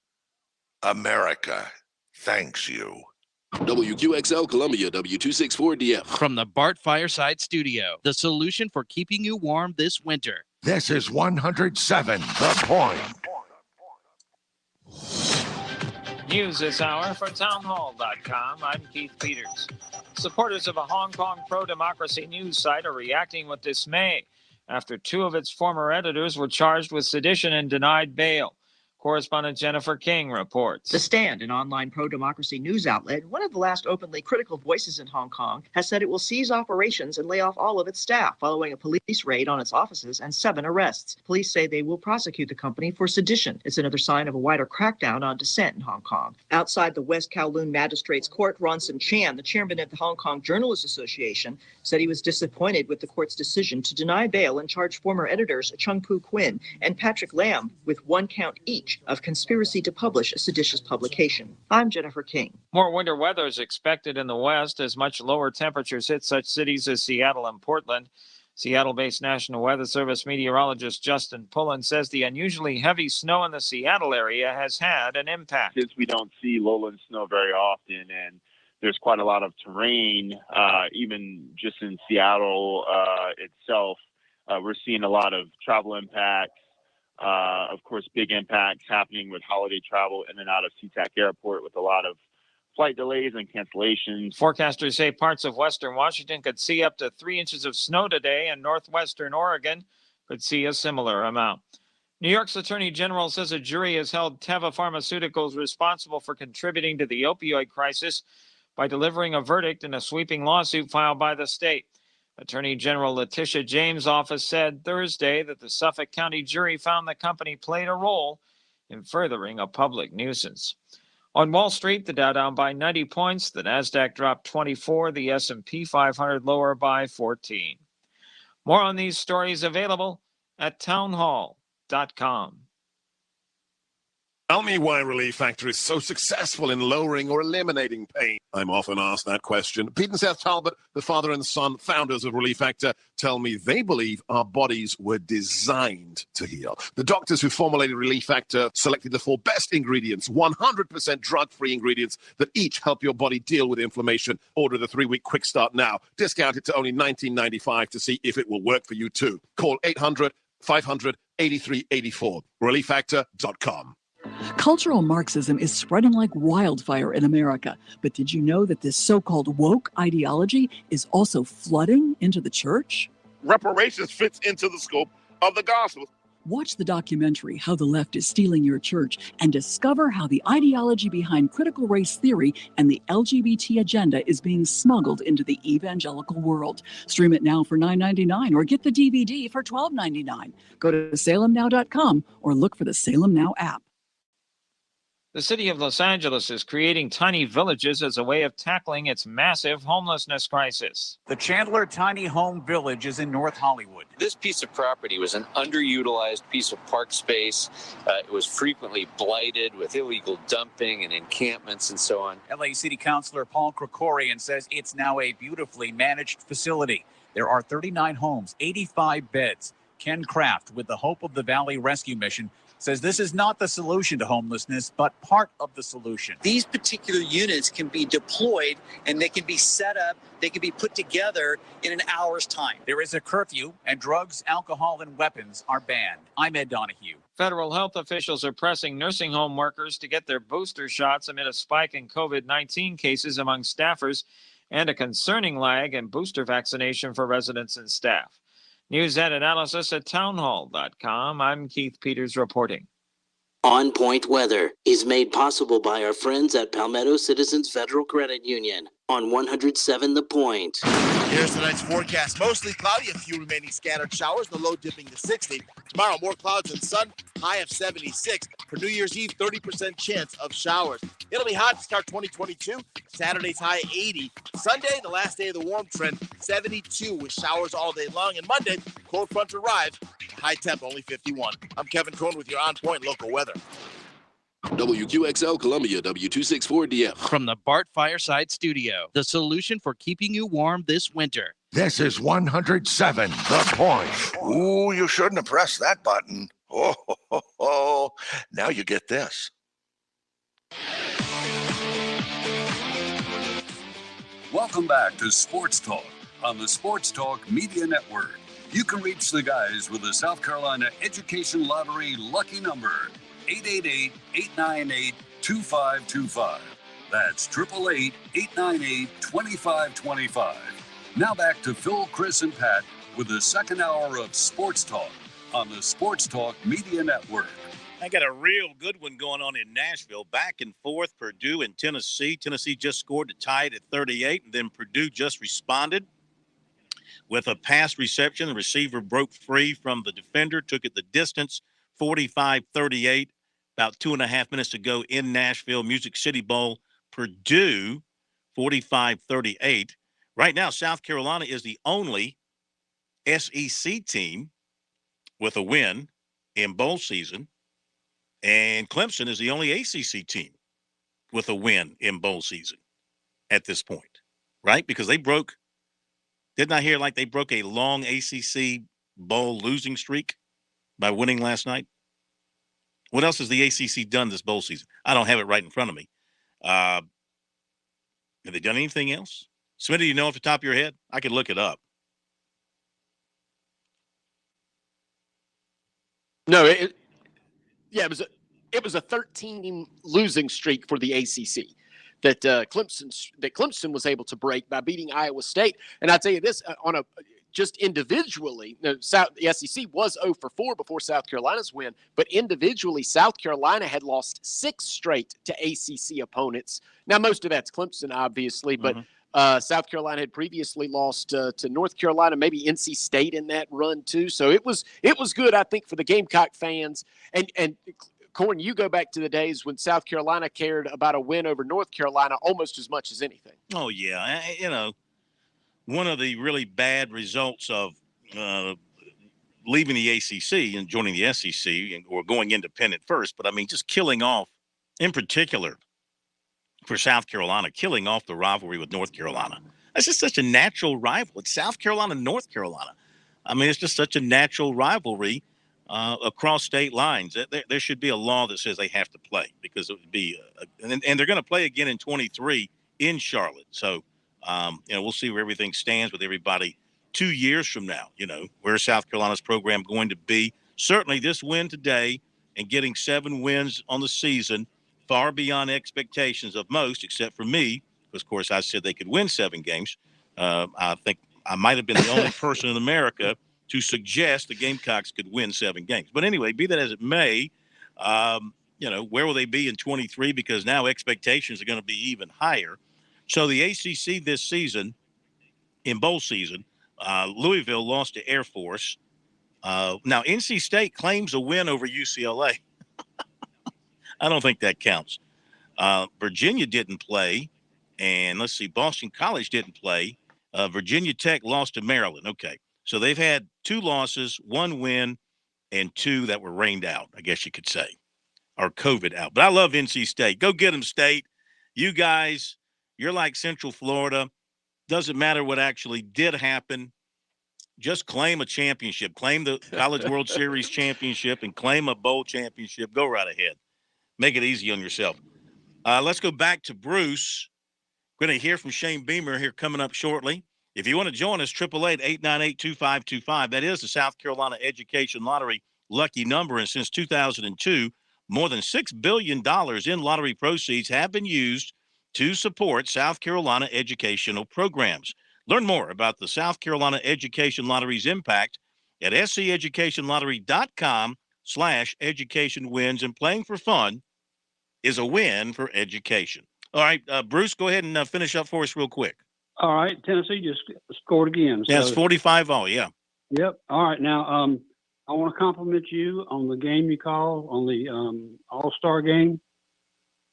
America thanks you. WQXL Columbia, W264DF. From the Bart Fireside Studio, the solution for keeping you warm this winter. This is 107 The Point. News this hour for townhall.com. I'm Keith Peters. Supporters of a Hong Kong pro-democracy news site are reacting with dismay after 2 of its former editors were charged with sedition and denied bail. Correspondent Jennifer King reports. The Stand, an online pro-democracy news outlet, one of the last openly critical voices in Hong Kong, has said it will cease operations and lay off all of its staff following a police raid on its offices and 7 arrests. Police say they will prosecute the company for sedition. It's another sign of a wider crackdown on dissent in Hong Kong. Outside the West Kowloon Magistrates Court, Ronson Chan, the chairman of the Hong Kong Journalists Association, said he was disappointed with the court's decision to deny bail and charge former editors Chung Poo Quinn and Patrick Lam with 1 count each of conspiracy to publish a seditious publication. I'm Jennifer King. More winter weather is expected in the west as much lower temperatures hit such cities as Seattle and Portland. Seattle-based National Weather Service meteorologist Justin Pullen says the unusually heavy snow in the Seattle area has had an impact. Since we don't see lowland snow very often and there's quite a lot of terrain, even just in Seattle itself, we're seeing a lot of travel impacts. Of course, big impacts happening with holiday travel in and out of SeaTac Airport with a lot of flight delays and cancellations. Forecasters say parts of western Washington could see up to 3 inches of snow today, and northwestern Oregon could see a similar amount. New York's Attorney General says a jury has held Teva Pharmaceuticals responsible for contributing to the opioid crisis by delivering a verdict in a sweeping lawsuit filed by the state. Attorney General Letitia James' office said Thursday that the Suffolk County jury found the company played a role in furthering a public nuisance. On Wall Street, the Dow down by 90 points, the Nasdaq dropped 24, the S&P 500 lower by 14. More on these stories available at townhall.com. Tell me why Relief Factor is so successful in lowering or eliminating pain. I'm often asked that question. Pete and Seth Talbot, the father and son founders of Relief Factor, tell me they believe our bodies were designed to heal. The doctors who formulated Relief Factor selected the 4 best ingredients, 100% drug-free ingredients that each help your body deal with inflammation. Order the 3-week quick start now. Discount it to only $19.95 to see if it will work for you too. Call 800-500-8384. ReliefFactor.com. Cultural Marxism is spreading like wildfire in America. But did you know that this so-called woke ideology is also flooding into the church? Reparations fits into the scope of the gospel. Watch the documentary, How the Left is Stealing Your Church, and discover how the ideology behind critical race theory and the LGBT agenda is being smuggled into the evangelical world. Stream it now for $9.99 or get the DVD for $12.99. Go to salemnow.com or look for the Salem Now app. The city of Los Angeles is creating tiny villages as a way of tackling its massive homelessness crisis. The Chandler Tiny Home Village is in North Hollywood. This piece of property was an underutilized piece of park space. It was frequently blighted with illegal dumping and encampments and so on. LA City Councilor Paul Krikorian says it's now a beautifully managed facility. There are 39 homes, 85 beds. Ken Kraft with the Hope of the Valley Rescue Mission says this is not the solution to homelessness, but part of the solution. These particular units can be deployed and they can be set up, they can be put together in an hour's time. There is a curfew and drugs, alcohol, and weapons are banned. I'm Ed Donahue. Federal health officials are pressing nursing home workers to get their booster shots amid a spike in COVID-19 cases among staffers and a concerning lag in booster vaccination for residents and staff. News and analysis at townhall.com. I'm Keith Peters reporting. On Point Weather is made possible by our friends at Palmetto Citizens Federal Credit Union on 107 The Point. Here's tonight's forecast. Mostly cloudy, a few remaining scattered showers, the low dipping to 60. Tomorrow, more clouds and sun, high of 76. For New Year's Eve, 30% chance of showers. It'll be hot to start 2022. Saturday's high 80. Sunday, the last day of the warm trend, 72 with showers all day long. And Monday, cold front arrives. High temp only 51. I'm Kevin Cohn with your On Point local weather. WQXL Columbia, W264DM. From the Bart Fireside Studio, the solution for keeping you warm this winter. This is 107 The Point. Ooh, you shouldn't have pressed that button. Oh. Now you get this. Welcome back to Sports Talk on the Sports Talk Media Network. You can reach the guys with the South Carolina Education Lottery lucky number, 888-898-2525. That's 888-898-2525. Now back to Phil, Chris, and Pat with the second hour of Sports Talk on the Sports Talk Media Network. I got a real good one going on in Nashville. Back and forth, Purdue and Tennessee. Tennessee just scored to tie it at 38, and then Purdue just responded with a pass reception. The receiver broke free from the defender, took it the distance, 45-38. About 2.5 minutes to go in Nashville, Music City Bowl. Purdue, 45-38. Right now, South Carolina is the only SEC team with a win in bowl season. And Clemson is the only ACC team with a win in bowl season at this point, right? Because they broke, didn't I hear like they broke a long ACC bowl losing streak by winning last night? What else has the ACC done this bowl season? I don't have it right in front of me. Have they done anything else? Smitty, do you know off the top of your head? I could look it up. No, it was a 13 losing streak for the ACC that Clemson was able to break by beating Iowa State. And I tell you this, just individually, the SEC was 0 for 4 before South Carolina's win, but individually, South Carolina had lost 6 straight to ACC opponents. Now, most of that's Clemson, obviously, but South Carolina had previously lost to North Carolina, maybe NC State in that run too. So it was good, I think, for the Gamecock fans. And Corn, you go back to the days when South Carolina cared about a win over North Carolina almost as much as anything. Oh, yeah. One of the really bad results of leaving the ACC and joining the SEC or going independent first, but I mean, just killing off, in particular, for South Carolina, killing off the rivalry with North Carolina. That's just such a natural rival. It's South Carolina, North Carolina. I mean, it's just such a natural rivalry across state lines. There should be a law that says they have to play because it would be, and they're going to play again in 23 in Charlotte. So, we'll see where everything stands with everybody 2 years from now. Where South Carolina's program going to be. Certainly this win today and getting 7 wins on the season, far beyond expectations of most, except for me, because, of course, I said they could win 7 games. I think I might have been the only person in America to suggest the Gamecocks could win 7 games. But anyway, be that as it may, where will they be in 23? Because now expectations are going to be even higher. So the ACC this season, in bowl season, Louisville lost to Air Force. Now, NC State claims a win over UCLA. I don't think that counts. Virginia didn't play. And let's see, Boston College didn't play. Virginia Tech lost to Maryland. Okay. So they've had 2 losses, 1 win, and 2 that were rained out, I guess you could say, or COVID out. But I love NC State. Go get them, State. You guys, you're like Central Florida. Doesn't matter what actually did happen. Just claim a championship. Claim the College World Series championship and claim a bowl championship. Go right ahead. Make it easy on yourself. Let's go back to Bruce. We're going to hear from Shane Beamer here coming up shortly. If you want to join us, 888-898-2525. That is the South Carolina Education Lottery lucky number. And since 2002, more than $6 billion in lottery proceeds have been used to support South Carolina educational programs. Learn more about the South Carolina Education Lottery's impact at sceducationlottery.com/education wins, and playing for fun is a win for education. All right, Bruce, go ahead and finish up for us real quick. All right, Tennessee just scored again. Yeah, it's 45-all, yeah. Yep. All right, now I want to compliment you on the game you call, on the All-Star game.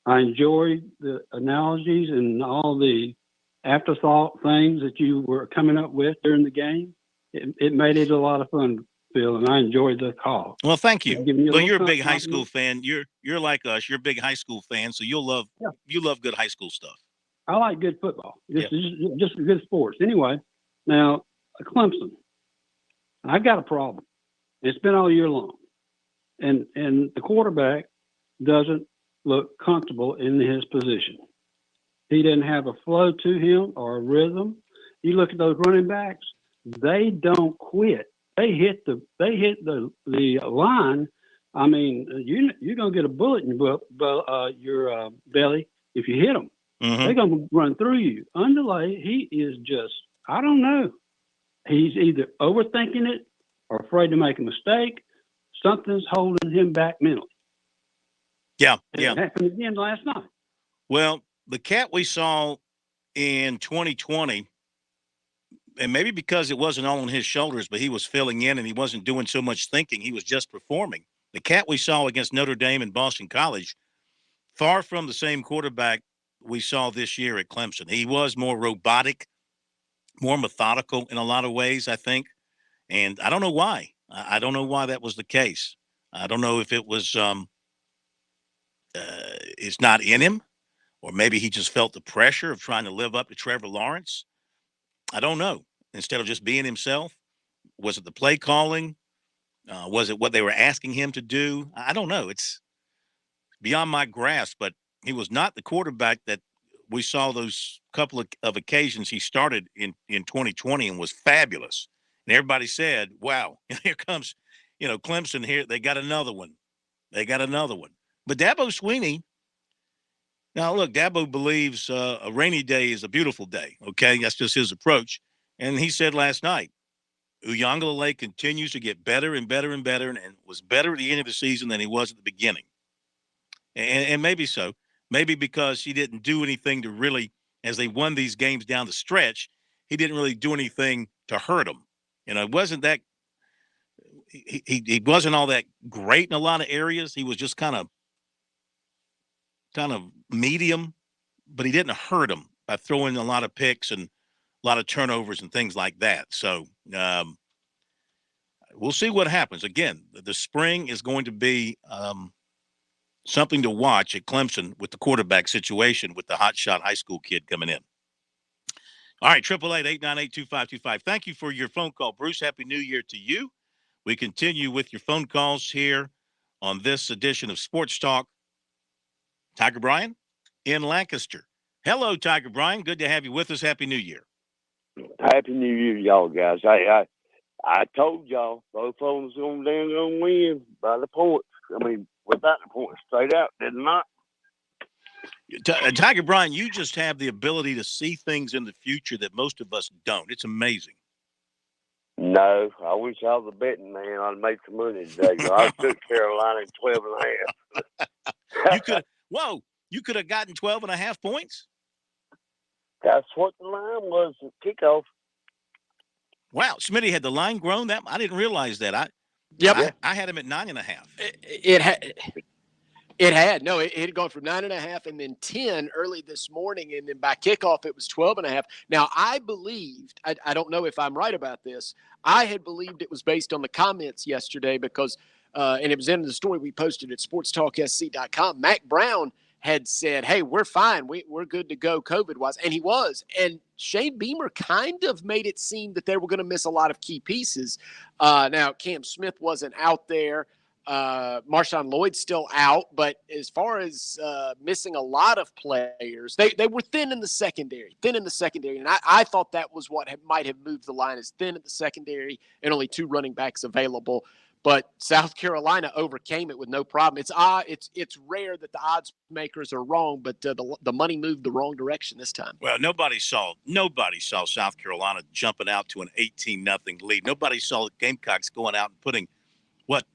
I enjoyed the analogies and all the afterthought things that you were coming up with during the game. It made it a lot of fun, Phil, and I enjoyed the call. Well, thank you. Well, you're a big high compliment. school fan. You're like us. You're a big high school fan, so you love good high school stuff. I like good football. Just good sports. Anyway, now Clemson, I've got a problem. It's been all year long, and the quarterback doesn't look comfortable in his position. He didn't have a flow to him or a rhythm. You look at those running backs; they don't quit. They hit the line. I mean, you're gonna get a bullet in your belly if you hit them. Mm-hmm. They're gonna run through you. Underlay, he is just, I don't know. He's either overthinking it or afraid to make a mistake. Something's holding him back mentally. Yeah. It happened again last night. Well, the cat we saw in 2020, and maybe because it wasn't all on his shoulders, but he was filling in and he wasn't doing so much thinking. He was just performing. The cat we saw against Notre Dame and Boston College, far from the same quarterback we saw this year at Clemson. He was more robotic, more methodical in a lot of ways, I think. And I don't know why. I don't know why that was the case. I don't know if it was it's not in him, or maybe he just felt the pressure of trying to live up to Trevor Lawrence. I don't know. Instead of just being himself, was it the play calling? Was it what they were asking him to do? I don't know. It's beyond my grasp, but he was not the quarterback that we saw those couple of occasions he started in 2020 and was fabulous. And everybody said, wow, here comes, Clemson here. They got another one. But Dabo Swinney, now look, Dabo believes a rainy day is a beautiful day. Okay, that's just his approach. And he said last night, Uiagalelei continues to get better and better and better, and was better at the end of the season than he was at the beginning. And maybe so. Maybe because he didn't do anything to really, as they won these games down the stretch, he didn't really do anything to hurt them. It wasn't that he wasn't all that great in a lot of areas. He was just kind of medium, but he didn't hurt them by throwing a lot of picks and a lot of turnovers and things like that. So we'll see what happens. Again, the spring is going to be something to watch at Clemson with the quarterback situation with the hotshot high school kid coming in. All right, 888-898-2525. Thank you for your phone call, Bruce. Happy New Year to you. We continue with your phone calls here on this edition of Sports Talk. Tiger Bryan in Lancaster. Hello, Tiger Bryan. Good to have you with us. Happy New Year. Happy New Year, y'all guys. I told y'all both of us gonna win by the points. I mean, without the points, straight out, did not. Tiger Bryan, you just have the ability to see things in the future that most of us don't. It's amazing. No, I wish I was a betting man. I'd make some money today. I took Carolina at 12.5. You could have gotten 12.5 points? That's what the line was at kickoff. Wow, Smitty, had the line grown that? I didn't realize that. I had him at 9.5. It had. No, it had gone from 9.5 and then 10 early this morning. And then by kickoff, it was 12.5. Now, I believed, I don't know if I'm right about this. I had believed it was based on the comments yesterday because, and it was in the story we posted at SportsTalkSC.com. Mac Brown had said, hey, we're fine. We're good to go COVID-wise. And he was. And Shane Beamer kind of made it seem that they were going to miss a lot of key pieces. Now, Cam Smith wasn't out there. Marshawn Lloyd's still out, but as far as missing a lot of players, they were thin in the secondary. And I thought that was what might have moved the line, is thin at the secondary and only 2 running backs available. But South Carolina overcame it with no problem. It's odd. It's rare that the odds makers are wrong, but the money moved the wrong direction this time. Well, nobody saw South Carolina jumping out to an 18-0 lead. Nobody saw the Gamecocks going out and putting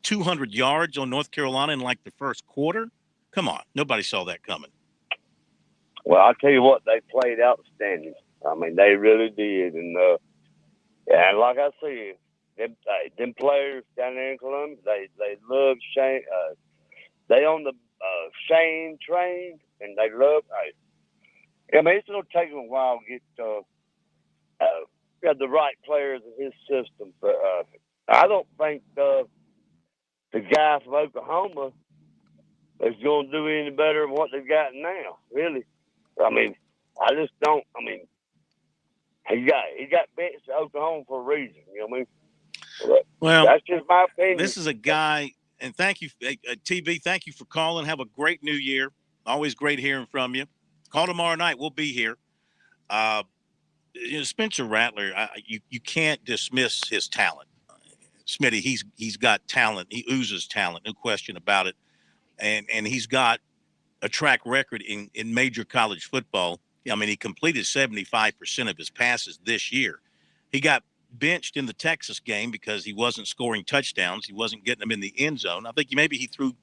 200 yards on North Carolina in like the first quarter. Come on, nobody saw that coming. Well, I'll tell you what, they played outstanding. I mean, they really did, and like I said. Them players down there in Columbus, they love Shane. They on the Shane train, and they love. I mean, it's gonna take them a while to get the right players in his system. But I don't think the guy from Oklahoma is gonna do any better than what they've got now. Really, I mean, I just don't. I mean, he got benched at Oklahoma for a reason. You know what I mean? Well, that's just my opinion. This is a guy, and thank you, TB. Thank you for calling. Have a great New Year. Always great hearing from you. Call tomorrow night. We'll be here. Spencer Rattler, you can't dismiss his talent. Smitty, he's got talent. He oozes talent, no question about it. And he's got a track record in major college football. I mean, he completed 75% of his passes this year. He got benched in the Texas game because he wasn't scoring touchdowns. He wasn't getting them in the end zone. I think maybe he threw a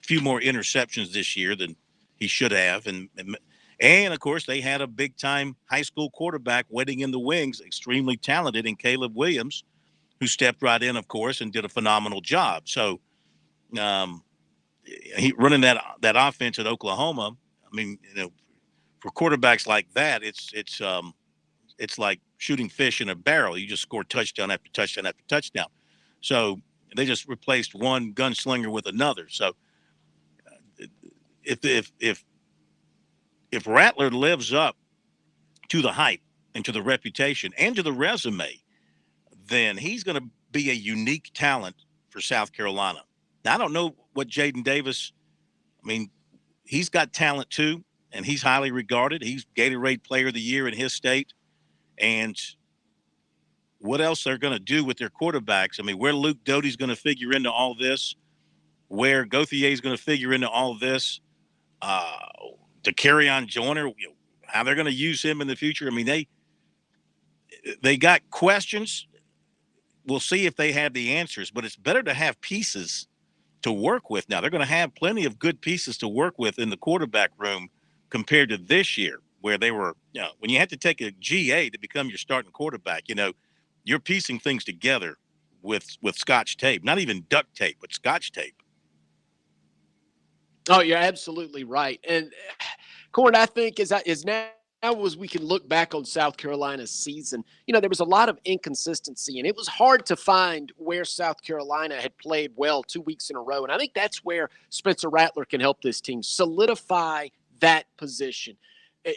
few more interceptions this year than he should have. And of course, they had a big-time high school quarterback waiting in the wings, extremely talented in Caleb Williams, who stepped right in, of course, and did a phenomenal job. So he running that offense at Oklahoma, I mean, for quarterbacks like that, it's like shooting fish in a barrel. You just score touchdown after touchdown after touchdown. So they just replaced one gunslinger with another. So if Rattler lives up to the hype and to the reputation and to the resume, then he's going to be a unique talent for South Carolina. Now, I don't know what Jaden Davis, I mean, he's got talent too, and he's highly regarded. He's Gatorade Player of the Year in his state. And what else they're going to do with their quarterbacks. I mean, where Luke Doty's going to figure into all this, where Gauthier is going to figure into all this, to carry on Joyner, how they're going to use him in the future. I mean, they got questions. We'll see if they have the answers, but it's better to have pieces to work with. Now, they're going to have plenty of good pieces to work with in the quarterback room compared to this year, where they were, when you had to take a GA to become your starting quarterback, you're piecing things together with Scotch tape, not even duct tape, but Scotch tape. Oh, you're absolutely right. And Corn, I think is now as we can look back on South Carolina's season, there was a lot of inconsistency, and it was hard to find where South Carolina had played well 2 weeks in a row. And I think that's where Spencer Rattler can help this team solidify that position.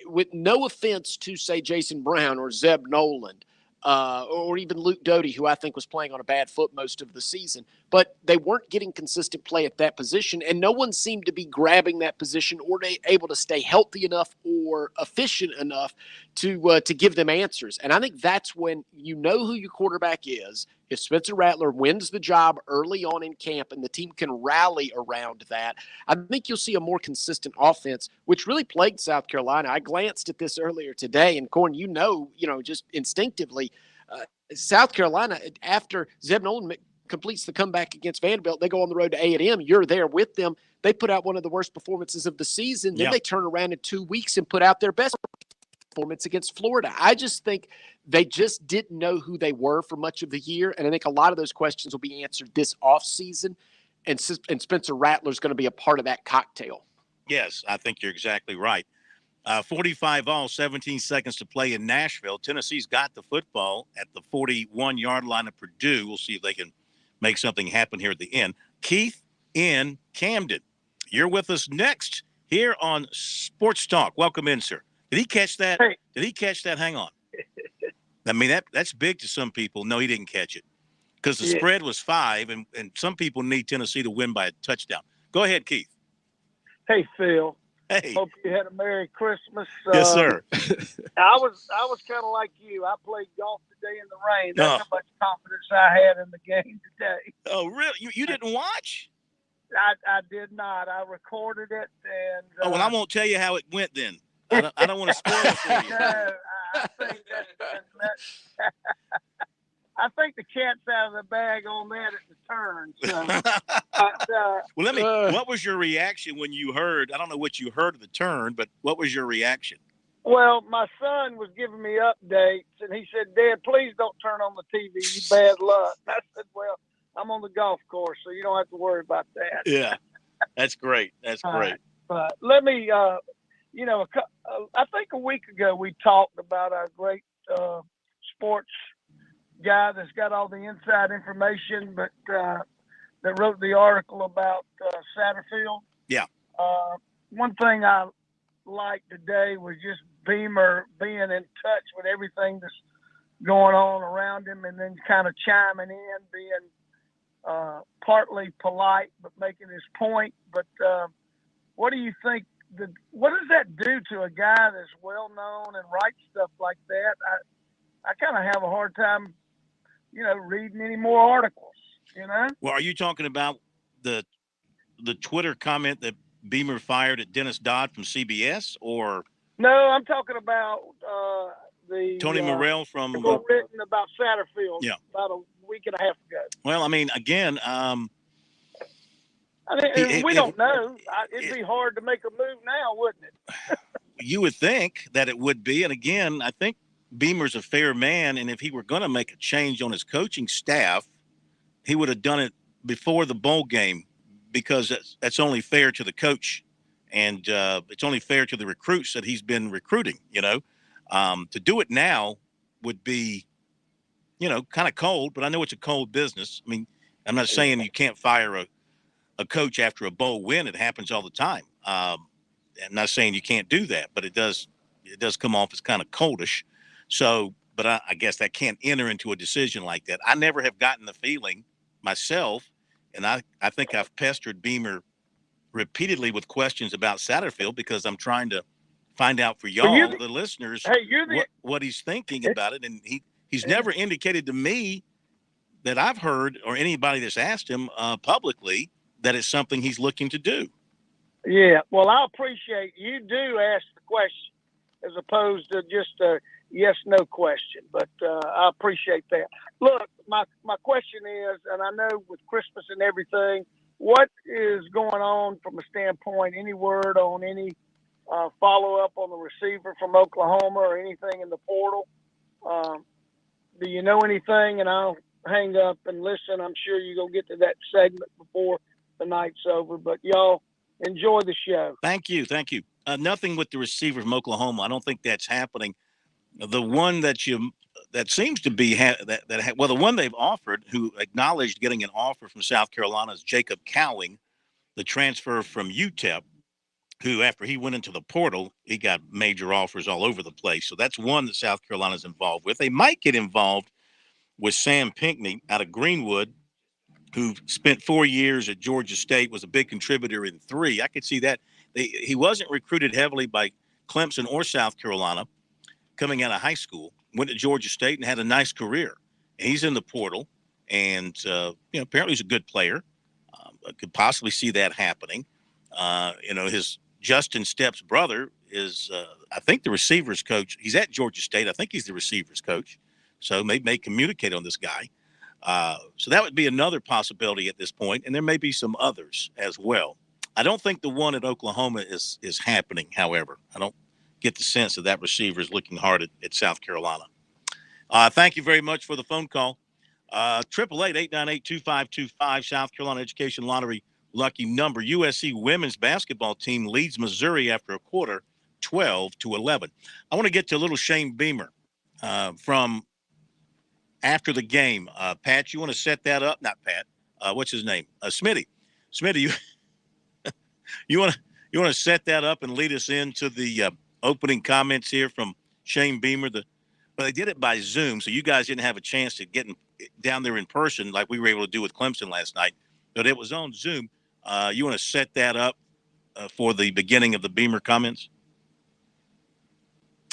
With no offense to, say, Jason Brown or Zeb Noland, or even Luke Doty, who I think was playing on a bad foot most of the season. But they weren't getting consistent play at that position, and no one seemed to be grabbing that position or able to stay healthy enough or efficient enough to give them answers. And I think that's when you know who your quarterback is. If Spencer Rattler wins the job early on in camp and the team can rally around that, I think you'll see a more consistent offense, which really plagued South Carolina. I glanced at this earlier today, and Corn, just instinctively, South Carolina, after Zeb Nolan completes the comeback against Vanderbilt, they go on the road to A&M. You're there with them. They put out one of the worst performances of the season. Then they turn around in 2 weeks and put out their best performance against Florida. I just think they just didn't know who they were for much of the year, and I think a lot of those questions will be answered this offseason, and Spencer Rattler's going to be a part of that cocktail. Yes, I think you're exactly right. 45 all, 17 seconds to play in Nashville. Tennessee's got the football at the 41-yard line of Purdue. We'll see if they can make something happen here at the end. Keith in Camden, you're with us next here on Sports Talk. Welcome in, sir. Did he catch that? Hey. Did he catch that? Hang on. I mean, that's big to some people. No, he didn't catch it because the spread was 5, and some people need Tennessee to win by a touchdown. Go ahead, Keith. Hey, Phil. Hey. Hope you had a Merry Christmas. Yes, sir. I was kind of like you. I played golf today in the rain. That's Oh. how much confidence I had in the game today. Oh, really? You didn't watch? I did not. I recorded it, and Oh, well, I won't tell you how it went then. I don't want to spoil it for you. no, I think I think the cat's out of the bag on that at the turn. So, Well, what was your reaction when you heard? I don't know what you heard of the turn, but what was your reaction? well, my son was giving me updates, and he said, "Dad, please don't turn on the TV. You bad luck." And I said, "Well, I'm on the golf course, so you don't have to worry about that." Yeah, that's great. That's great. But let me, I think a week ago we talked about our great sports guy that's got all the inside information, but that wrote the article about Satterfield. Yeah. One thing I liked today was just Beamer being in touch with everything that's going on around him, and then kind of chiming in, being partly polite but making his point. But what do you think? What does that do to a guy that's well known and writes stuff like that? I kind of have a hard time, reading any more articles. Well, are you talking about the Twitter comment that Beamer fired at Dennis Dodd from CBS, or No, I'm talking about the Tony Morrell from article written about Satterfield Yeah. about a week and a half ago. Well, I mean, again, We don't know. It'd be hard to make a move now, wouldn't it? you would think that it would be. And again, I think Beamer's a fair man, and if he were going to make a change on his coaching staff, he would have done it before the bowl game, because that's only fair to the coach, and it's only fair to the recruits that he's been recruiting. To do it now would be, kind of cold. But I know it's a cold business. I mean, I'm not saying you can't fire a coach after a bowl win. It happens all the time. I'm not saying you can't do that, but it does come off as kind of coldish. So, but I guess that can't enter into a decision like that. I never have gotten the feeling myself, and I think I've pestered Beamer repeatedly with questions about Satterfield, because I'm trying to find out for y'all, the listeners, what he's thinking about it. And he's never indicated to me that I've heard, or anybody that's asked him publicly, that it's something he's looking to do. Yeah, well, I appreciate you do ask the question as opposed to just a yes/no question, but I appreciate that. Look, my question is, and I know with Christmas and everything, what is going on from a standpoint, any word on any follow-up on the receiver from Oklahoma or anything in the portal? Do you know anything? And I'll hang up and listen. I'm sure you're going to get to that segment before the night's over, but y'all enjoy the show. Thank you. Nothing with the receiver from Oklahoma. I don't think that's happening. The one that seems to be the one they've offered, who acknowledged getting an offer from South Carolina, is Jacob Cowing, the transfer from UTEP, who, after he went into the portal, he got major offers all over the place. So that's one that South Carolina's involved with. They might get involved with Sam Pinckney out of Greenwood, who spent 4 years at Georgia State, was a big contributor in 3. I could see that. He wasn't recruited heavily by Clemson or South Carolina coming out of high school, went to Georgia State and had a nice career. And he's in the portal, and apparently he's a good player. I could possibly see that happening. His Justin Stepp's brother is, I think, the receivers coach. He's at Georgia State. I think he's the receivers coach. So may communicate on this guy. So that would be another possibility at this point, and there may be some others as well. I don't think the one at Oklahoma is happening, however. I don't get the sense that receiver is looking hard at South Carolina. Thank you very much for the phone call. 888-898-2525, South Carolina Education Lottery lucky number. USC women's basketball team leads Missouri after a quarter, 12-11. I want to get to a little Shane Beamer from after the game. Pat, you want to set that up? Not Pat. What's his name? Smitty. Smitty, you want to set that up and lead us into the opening comments here from Shane Beamer. They did it by Zoom, so you guys didn't have a chance to get down there in person like we were able to do with Clemson last night. But it was on Zoom. You want to set that up for the beginning of the Beamer comments?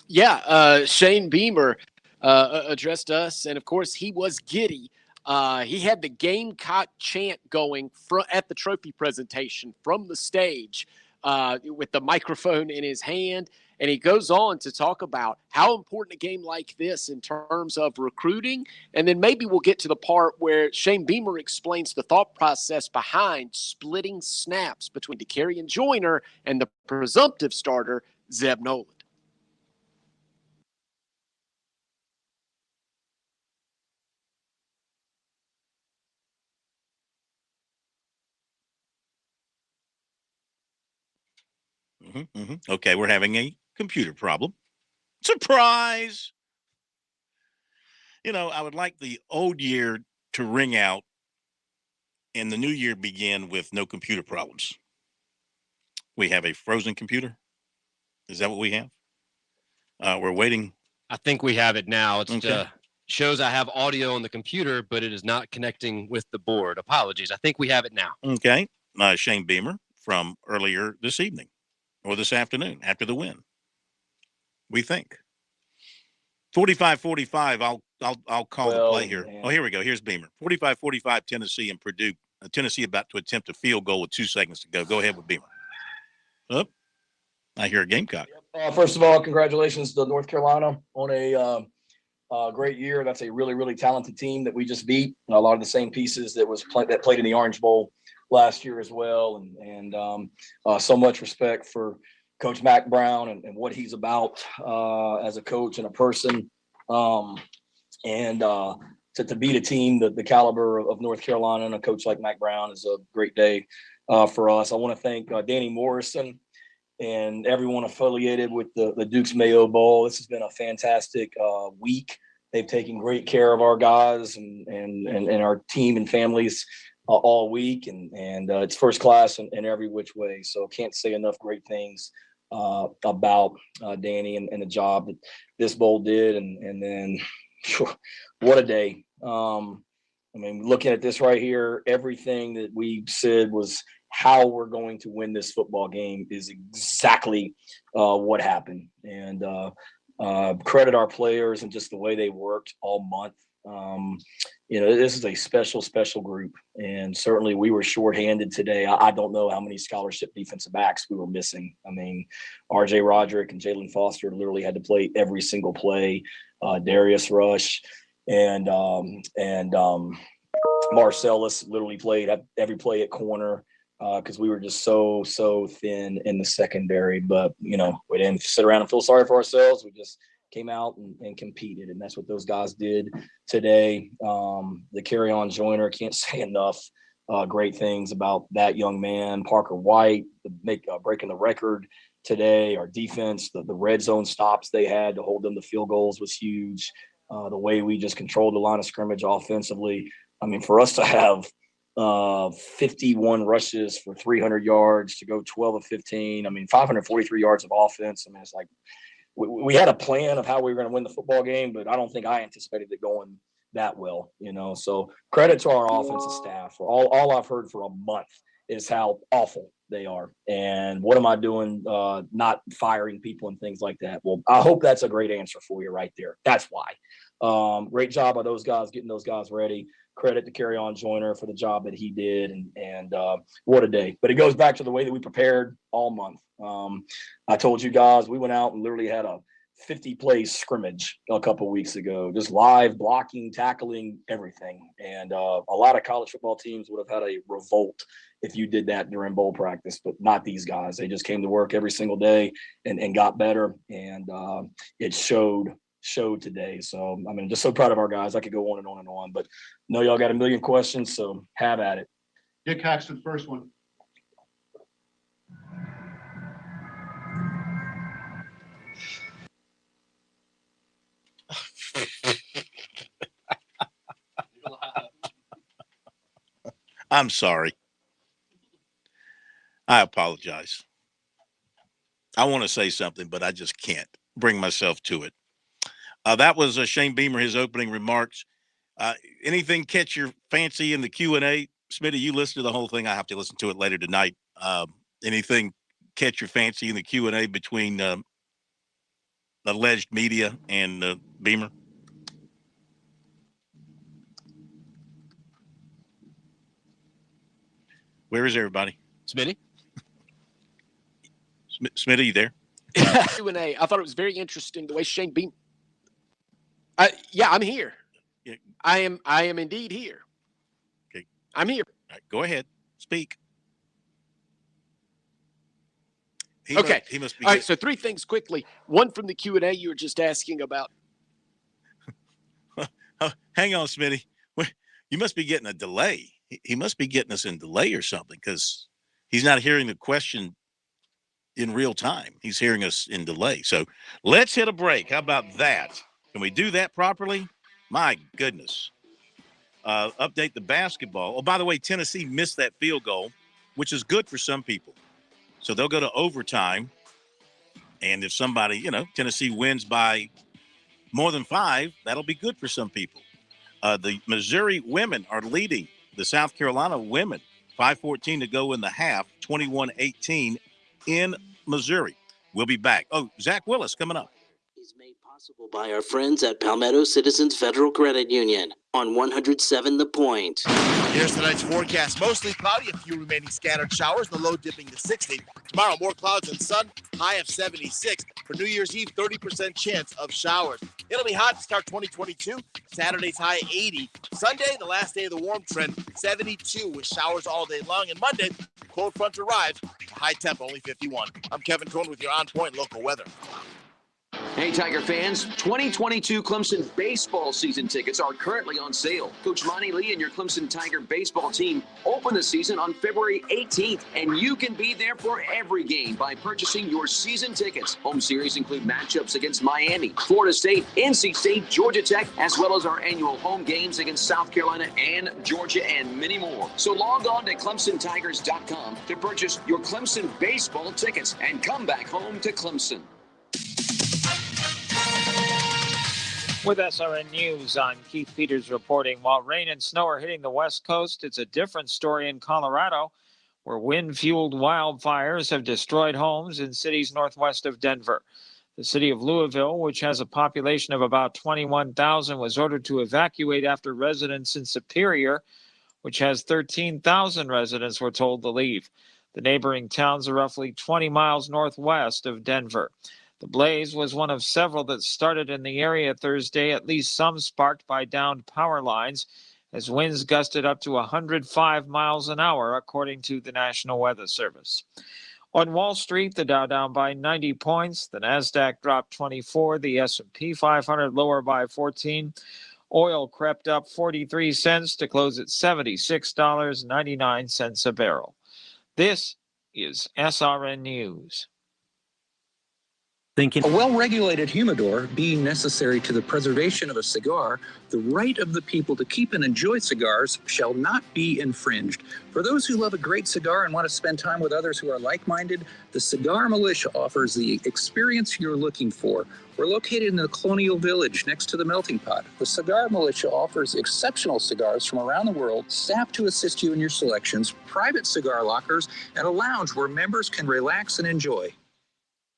Yeah, Shane Beamer addressed us, and of course he was giddy. He had the Gamecock chant going at the trophy presentation from the stage with the microphone in his hand. And he goes on to talk about how important a game like this in terms of recruiting. And then maybe we'll get to the part where Shane Beamer explains the thought process behind splitting snaps between DeCarrion Joyner and the presumptive starter, Zeb Noland. Okay, we're having a computer problem. Surprise! You know, I would like the old year to ring out and the new year begin with no computer problems. We have a frozen computer. Is that what we have? We're waiting. I think we have it now. It's Okay. Shows I have audio on the computer, but it is not connecting with the board. Apologies. I think we have it now. Okay. Shane Beamer from earlier this evening or this afternoon after the win. We think. 45-45. I'll call the play here. Man. Oh, here we go. Here's Beamer. 45-45 Tennessee and Purdue. Tennessee about to attempt a field goal with 2 seconds to go. Go ahead with Beamer. Oh, I hear a Gamecock. First of all, congratulations to North Carolina on a great year. That's a really, really talented team that we just beat. A lot of the same pieces that played in the Orange Bowl last year as well. And so much respect for Coach Mac Brown and what he's about as a coach and a person. To beat a team the caliber of North Carolina and a coach like Mac Brown is a great day for us. I want to thank Danny Morrison and everyone affiliated with the Dukes Mayo Bowl. This has been a fantastic week. They've taken great care of our guys and our team and families all week, and it's first class in every which way. So can't say enough great things about Danny and the job that this bowl did. And then what a day. I mean, looking at this right here, everything that we said was how we're going to win this football game is exactly what happened. And credit our players and just the way they worked all month. This is a special group, and certainly we were shorthanded today. I don't know how many scholarship defensive backs we were missing. I mean, R.J. Roderick and Jalen Foster literally had to play every single play. Darius Rush and Marcellus literally played every play at corner because we were just so thin in the secondary. But we didn't sit around and feel sorry for ourselves. We just came out and competed, and that's what those guys did today. The Carry-On Joyner, can't say enough great things about that young man. Parker White breaking the record today. Our defense, the red zone stops they had to hold them to field goals was huge. The way we just controlled the line of scrimmage offensively. I mean, for us to have 51 rushes for 300 yards, to go 12 of 15, I mean, 543 yards of offense. I mean, it's like we had a plan of how we were going to win the football game, but I don't think I anticipated it going that well, So credit to our offensive staff. All I've heard for a month is how awful they are. And what am I doing not firing people and things like that? Well, I hope that's a great answer for you right there. That's why. Great job by those guys, getting those guys ready. Credit to Carry-On Joyner for the job that he did. And what a day. But it goes back to the way that we prepared all month. I told you guys, we went out and literally had a 50-play scrimmage a couple weeks ago, just live blocking, tackling, everything. And a lot of college football teams would have had a revolt if you did that during bowl practice, but not these guys. They just came to work every single day and got better. And it showed today. So, I mean, just so proud of our guys. I could go on and on and on, but know y'all got a million questions, so have at it. Dick Haxton, first one. I'm sorry. I apologize. I want to say something, but I just can't bring myself to it. That was Shane Beamer, his opening remarks. Anything catch your fancy in the Q&A? Smitty, you listened to the whole thing. I have to listen to it later tonight. Anything catch your fancy in the Q&A between alleged media and Beamer? Where is everybody? Smitty? Smitty, you there? Q&A. I thought it was very interesting the way Shane Beamer. Yeah, I'm here. Yeah. I am indeed here. Okay. I'm here. All right, go ahead. Speak. Okay. He must be. All right. So 3 things quickly. One from the Q&A you were just asking about. Hang on, Smitty. You must be getting a delay. He must be getting us in delay or something because he's not hearing the question in real time. He's hearing us in delay. So let's hit a break. How about that? Can we do that properly? My goodness. Update the basketball. Oh, by the way, Tennessee missed that field goal, which is good for some people. So they'll go to overtime. And if somebody, Tennessee wins by more than 5, that'll be good for some people. The Missouri women are leading the South Carolina women. 5:14 to go in the half, 21-18 in Missouri. We'll be back. Oh, Zach Willis coming up. Is made possible by our friends at Palmetto Citizens Federal Credit Union on 107 The Point. Here's tonight's forecast. Mostly cloudy, a few remaining scattered showers, the low dipping to 60. Tomorrow, more clouds and sun, high of 76. For New Year's Eve, 30% chance of showers. It'll be hot to start 2022. Saturday's high 80. Sunday, the last day of the warm trend, 72 with showers all day long. And Monday, cold front arrives, high temp only 51. I'm Kevin Cohn with your on-point local weather. Hey, Tiger fans, 2022 Clemson baseball season tickets are currently on sale. Coach Monty Lee and your Clemson Tiger baseball team open the season on February 18th, and you can be there for every game by purchasing your season tickets. Home series include matchups against Miami, Florida State, NC State, Georgia Tech, as well as our annual home games against South Carolina and Georgia, and many more. So log on to ClemsonTigers.com to purchase your Clemson baseball tickets and come back home to Clemson. With SRN News, I'm Keith Peters reporting. While rain and snow are hitting the West Coast, it's a different story in Colorado, where wind-fueled wildfires have destroyed homes in cities northwest of Denver. The city of Louisville, which has a population of about 21,000, was ordered to evacuate after residents in Superior, which has 13,000 residents, were told to leave. The neighboring towns are roughly 20 miles northwest of Denver. The blaze was one of several that started in the area Thursday, at least some sparked by downed power lines, as winds gusted up to 105 miles an hour, according to the National Weather Service. On Wall Street, the Dow down by 90 points, the Nasdaq dropped 24, the S&P 500 lower by 14. Oil crept up 43 cents to close at $76.99 a barrel. This is SRN News. A well-regulated humidor being necessary to the preservation of a cigar, the right of the people to keep and enjoy cigars shall not be infringed. For those who love a great cigar and want to spend time with others who are like-minded, the Cigar Militia offers the experience you're looking for. We're located in the Colonial Village next to the Melting Pot. The Cigar Militia offers exceptional cigars from around the world, staff to assist you in your selections, private cigar lockers, and a lounge where members can relax and enjoy.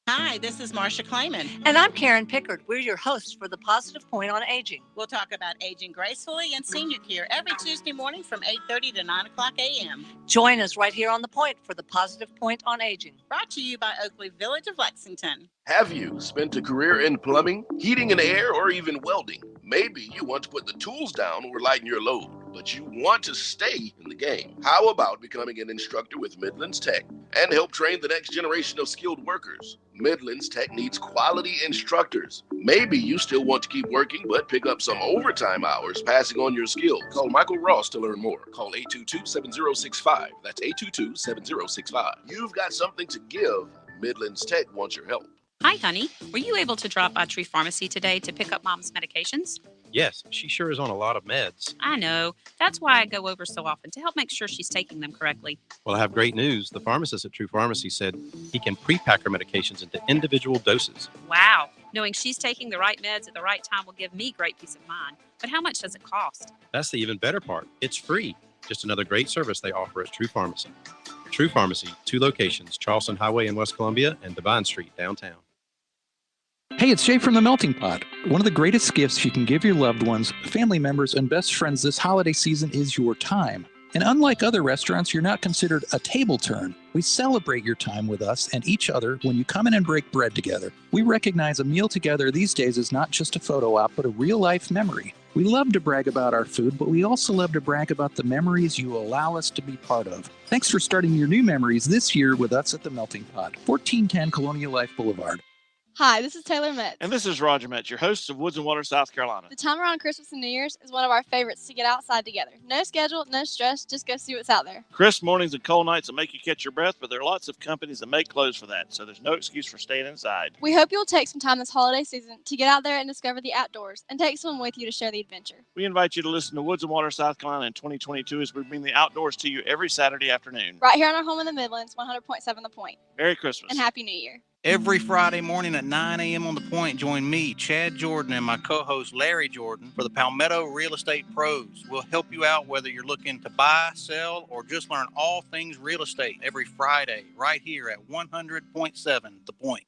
Hi, this is Marsha Clayman. And I'm Karen Pickard. We're your hosts for The Positive Point on Aging. We'll talk about aging gracefully and senior care every Tuesday morning from 8:30 to 9 o'clock a.m. Join us right here on The Point for The Positive Point on Aging. Brought to you by Oakley Village of Lexington. Have you spent a career in plumbing, heating and air, or even welding? Maybe you want to put the tools down or lighten your load, but you want to stay in the game. How about becoming an instructor with Midlands Tech and help train the next generation of skilled workers? Midlands Tech needs quality instructors. Maybe you still want to keep working, but pick up some overtime hours, passing on your skills. Call Michael Ross to learn more. Call 822-7065. That's 822-7065. You've got something to give. Midlands Tech wants your help. Hi, honey. Were you able to drop by Tree Pharmacy today to pick up Mom's medications? Yes, she sure is on a lot of meds. I know. That's why I go over so often, to help make sure she's taking them correctly. Well, I have great news. The pharmacist at True Pharmacy said he can pre-pack her medications into individual doses. Wow. Knowing she's taking the right meds at the right time will give me great peace of mind. But how much does it cost? That's the even better part. It's free. Just another great service they offer at True Pharmacy. True Pharmacy, 2 locations, Charleston Highway in West Columbia and Divine Street downtown. Hey, it's Jay from the Melting Pot. One of the greatest gifts you can give your loved ones, family members, and best friends this holiday season is your time. And unlike other restaurants, you're not considered a table turn. We celebrate your time with us and each other when you come in and break bread together. We recognize a meal together these days is not just a photo op, but a real-life memory. We love to brag about our food, but we also love to brag about the memories you allow us to be part of. Thanks for starting your new memories this year with us at the Melting Pot, 1410 Colonial Life Boulevard. Hi, this is Taylor Metz. And this is Roger Metz, your host of Woods and Water, South Carolina. The time around Christmas and New Year's is one of our favorites to get outside together. No schedule, no stress, just go see what's out there. Crisp mornings and cold nights will make you catch your breath, but there are lots of companies that make clothes for that, so there's no excuse for staying inside. We hope you'll take some time this holiday season to get out there and discover the outdoors and take someone with you to share the adventure. We invite you to listen to Woods and Water, South Carolina in 2022 as we bring the outdoors to you every Saturday afternoon. Right here on our home in the Midlands, 100.7 The Point. Merry Christmas. And Happy New Year. Every Friday morning at 9 a.m. on The Point, join me, Chad Jordan, and my co-host Larry Jordan for the Palmetto Real Estate Pros. We'll help you out whether you're looking to buy, sell, or just learn all things real estate every Friday right here at 100.7 The Point.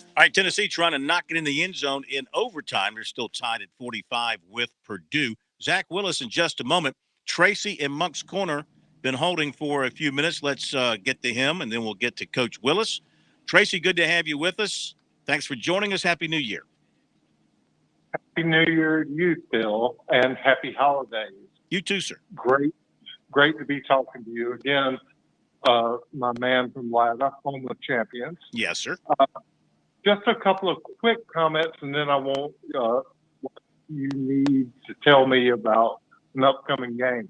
All right, Tennessee trying to knock it in the end zone in overtime. They're still tied at 45 with Purdue. Zach Willis in just a moment. Tracy in Monk's Corner been holding for a few minutes. Let's get to him, and then we'll get to Coach Willis. Tracy, good to have you with us. Thanks for joining us. Happy New Year. Happy New Year to you, Phil, and happy holidays. You too, sir. Great to be talking to you again, my man from Lada, home of champions. Yes, sir. Just a couple of quick comments, and then I want what you need to tell me about an upcoming game.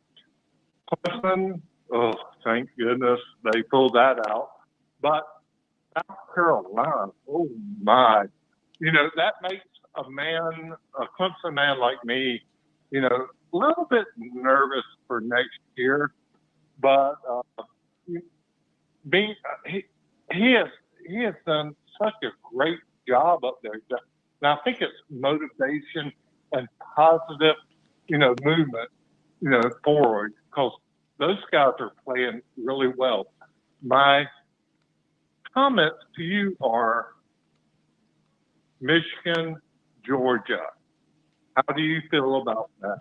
Clemson, oh, thank goodness they pulled that out. But South Carolina, oh my. That makes a Clemson man like me, a little bit nervous for next year. But he has done such a great job up there. And I think it's motivation and positive, movement, forward, because those guys are playing really well. My comments to you are Michigan, Georgia. How do you feel about that?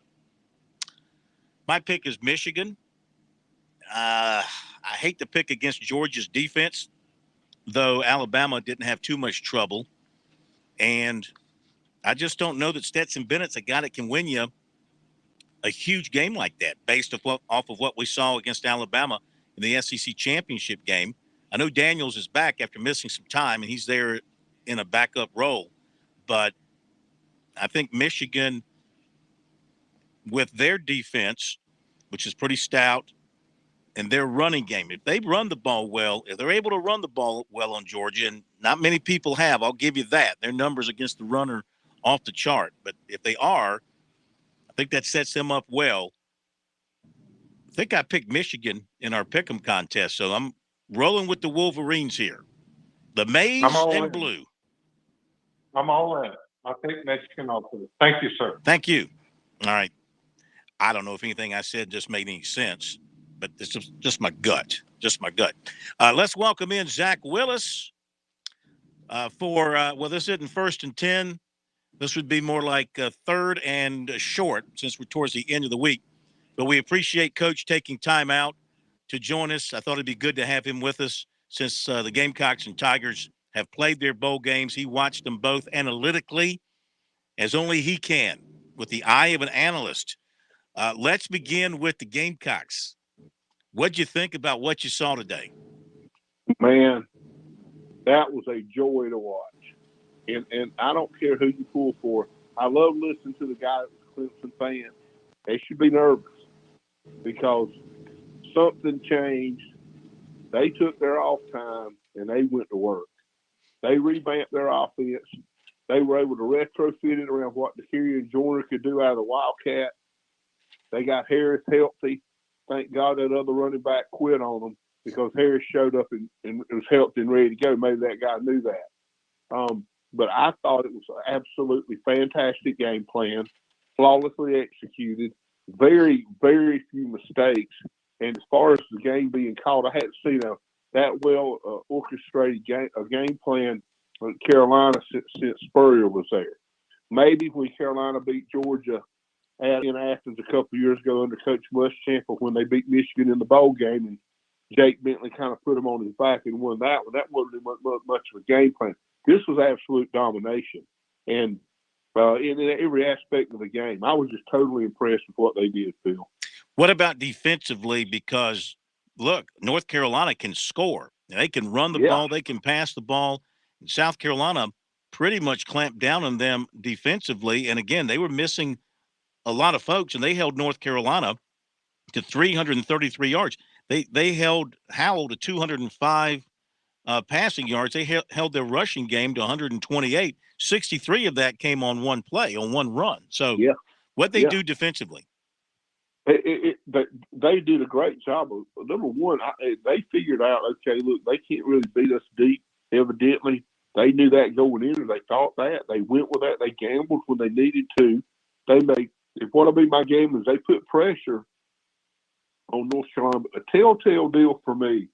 My pick is Michigan. I hate to pick against Georgia's defense, though Alabama didn't have too much trouble. And I just don't know that Stetson Bennett's a guy that can win you a huge game like that based off of what we saw against Alabama in the SEC championship game. I know Daniels is back after missing some time, and he's there in a backup role. But I think Michigan, with their defense, which is pretty stout, and their running game, if they run the ball well, if they're able to run the ball well on Georgia, and not many people have, I'll give you that. Their numbers against the runner off the chart. But if they are, I think that sets them up well. I think I picked Michigan in our pick'em contest, so I'm rolling with the Wolverines here. The maize and blue. I'm all in. I think Michigan also. Thank you, sir. Thank you. All right. I don't know if anything I said just made any sense, but it's just my gut. Just my gut. Let's welcome in Zach Willis this isn't 1st and 10. This would be more like 3rd and short since we're towards the end of the week. But we appreciate Coach taking time out to join us. I thought it'd be good to have him with us since the Gamecocks and Tigers have played their bowl games. He watched them both analytically as only he can with the eye of an analyst. Let's begin with the Gamecocks. What'd you think about what you saw today? Man, that was a joy to watch. And I don't care who you pull for. I love listening to the guy that was a Clemson fan. They should be nervous because something changed. They took their off time and they went to work. They revamped their offense. They were able to retrofit it around what DeCurian Joyner could do out of the Wildcat. They got Harris healthy. Thank God that other running back quit on them. because Harris showed up and was healthy and ready to go. Maybe that guy knew that. But I thought it was an absolutely fantastic game plan, flawlessly executed, very, very few mistakes. And as far as the game being called, I hadn't seen that well orchestrated game plan in Carolina since Spurrier was there. Maybe when Carolina beat Georgia in Athens a couple of years ago under Coach Muschamp, when they beat Michigan in the bowl game, and Jake Bentley kind of put him on his back and won that one. That wasn't much of a game plan. This was absolute domination, and in every aspect of the game, I was just totally impressed with what they did, Phil. What about defensively? Because, look, North Carolina can score. They can run the ball. They can pass the ball. And South Carolina pretty much clamped down on them defensively. And, again, they were missing a lot of folks, and they held North Carolina to 333 yards. They held Howell to 205 passing yards. They held their rushing game to 128. 63 of that came on one play, on one run. So what they do defensively? They did a great job. Number one, they figured out, okay, look, they can't really beat us deep, evidently. They knew that going in, and they thought that. They went with that. They gambled when they needed to. If what'll be my game is they put pressure on North Carolina. But the telltale deal for me,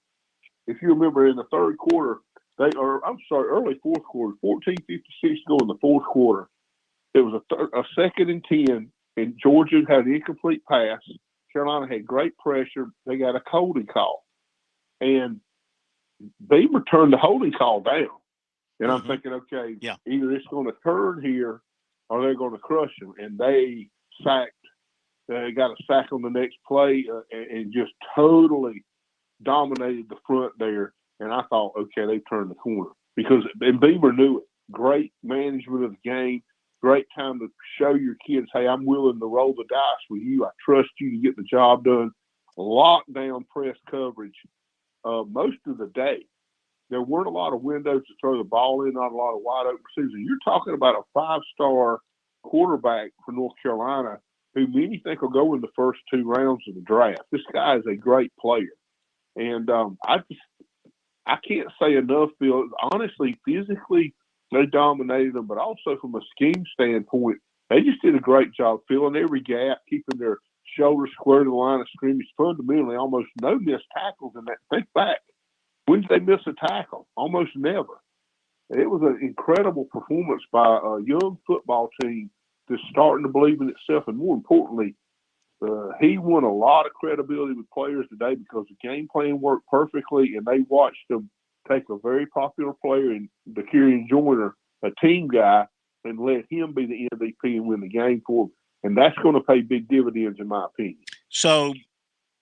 if you remember in the third quarter, early fourth quarter, 14:56 to go in the fourth quarter, it was a 2nd and 10, and Georgia had an incomplete pass. Carolina had great pressure. They got a holding call. And Beamer turned the holding call down. And I'm thinking, okay, either it's going to turn here or they're going to crush them. And they got a sack on the next play and just totally dominated the front there. And I thought, okay, they turned the corner. And Beamer knew it. Great management of the game. Great time to show your kids, hey, I'm willing to roll the dice with you. I trust you to get the job done. Lockdown press coverage most of the day. There weren't a lot of windows to throw the ball in, not a lot of wide open receivers. You're talking about a 5-star quarterback for North Carolina who many think will go in the first 2 rounds of the draft. This guy is a great player. And I can't say enough, Phil. Honestly, physically, they dominated them, but also from a scheme standpoint, they just did a great job filling every gap, keeping their shoulders square to the line of scrimmage. Fundamentally, almost no missed tackles in that. Think back. When did they miss a tackle? Almost never. It was an incredible performance by a young football team that's starting to believe in itself. And more importantly, he won a lot of credibility with players today because the game plan worked perfectly, and they watched them take a very popular player in Bakarian Joyner, a team guy, and let him be the MVP and win the game for them. And that's going to pay big dividends, in my opinion. So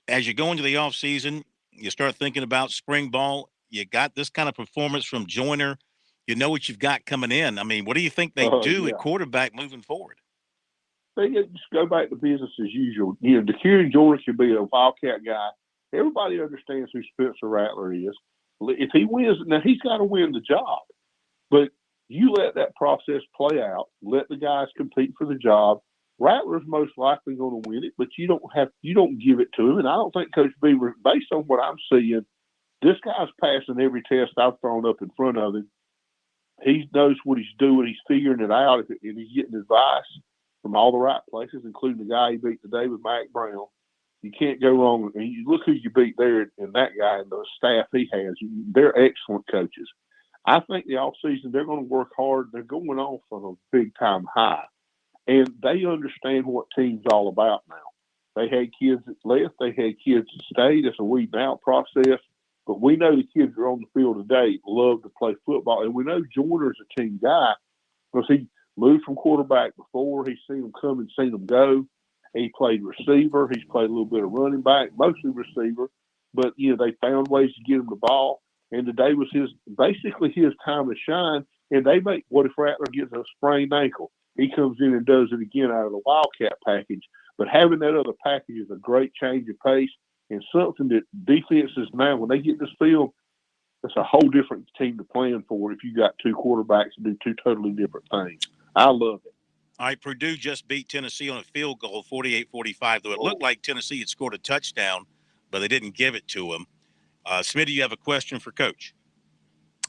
as you go into the offseason, you start thinking about spring ball. You got this kind of performance from Joyner. You know what you've got coming in. I mean, what do you think they do at quarterback moving forward? They just go back to business as usual. You know, Bakarian Joyner can be a Wildcat guy. Everybody understands who Spencer Rattler is. If he wins, now he's got to win the job. But you let that process play out. Let the guys compete for the job. Rattler's most likely going to win it, but you don't give it to him. And I don't think Coach Beaver, based on what I'm seeing, this guy's passing every test I've thrown up in front of him. He knows what he's doing. He's figuring it out, and he's getting advice from all the right places, including the guy he beat today with Mac Brown. You can't go wrong. And you look who you beat there, and that guy and the staff he has. They're excellent coaches. I think the offseason they're going to work hard. They're going off on a big-time high. And they understand what team's all about now. They had kids that left. They had kids that stayed. It's a weeding-out process. But we know the kids that are on the field today love to play football. And we know Joyner's a team guy because he moved from quarterback before. He's seen them come and seen them go. He played receiver. He's played a little bit of running back, mostly receiver. But, you know, they found ways to get him the ball. And today was basically his time to shine. And they make, what if Rattler gets a sprained ankle? He comes in and does it again out of the Wildcat package. But having that other package is a great change of pace and something that defenses now, when they get this field, it's a whole different team to plan for if you got 2 quarterbacks that do 2 totally different things. I love it. All right, Purdue just beat Tennessee on a field goal, 48-45, though it looked like Tennessee had scored a touchdown, but they didn't give it to them. Smitty, you have a question for Coach?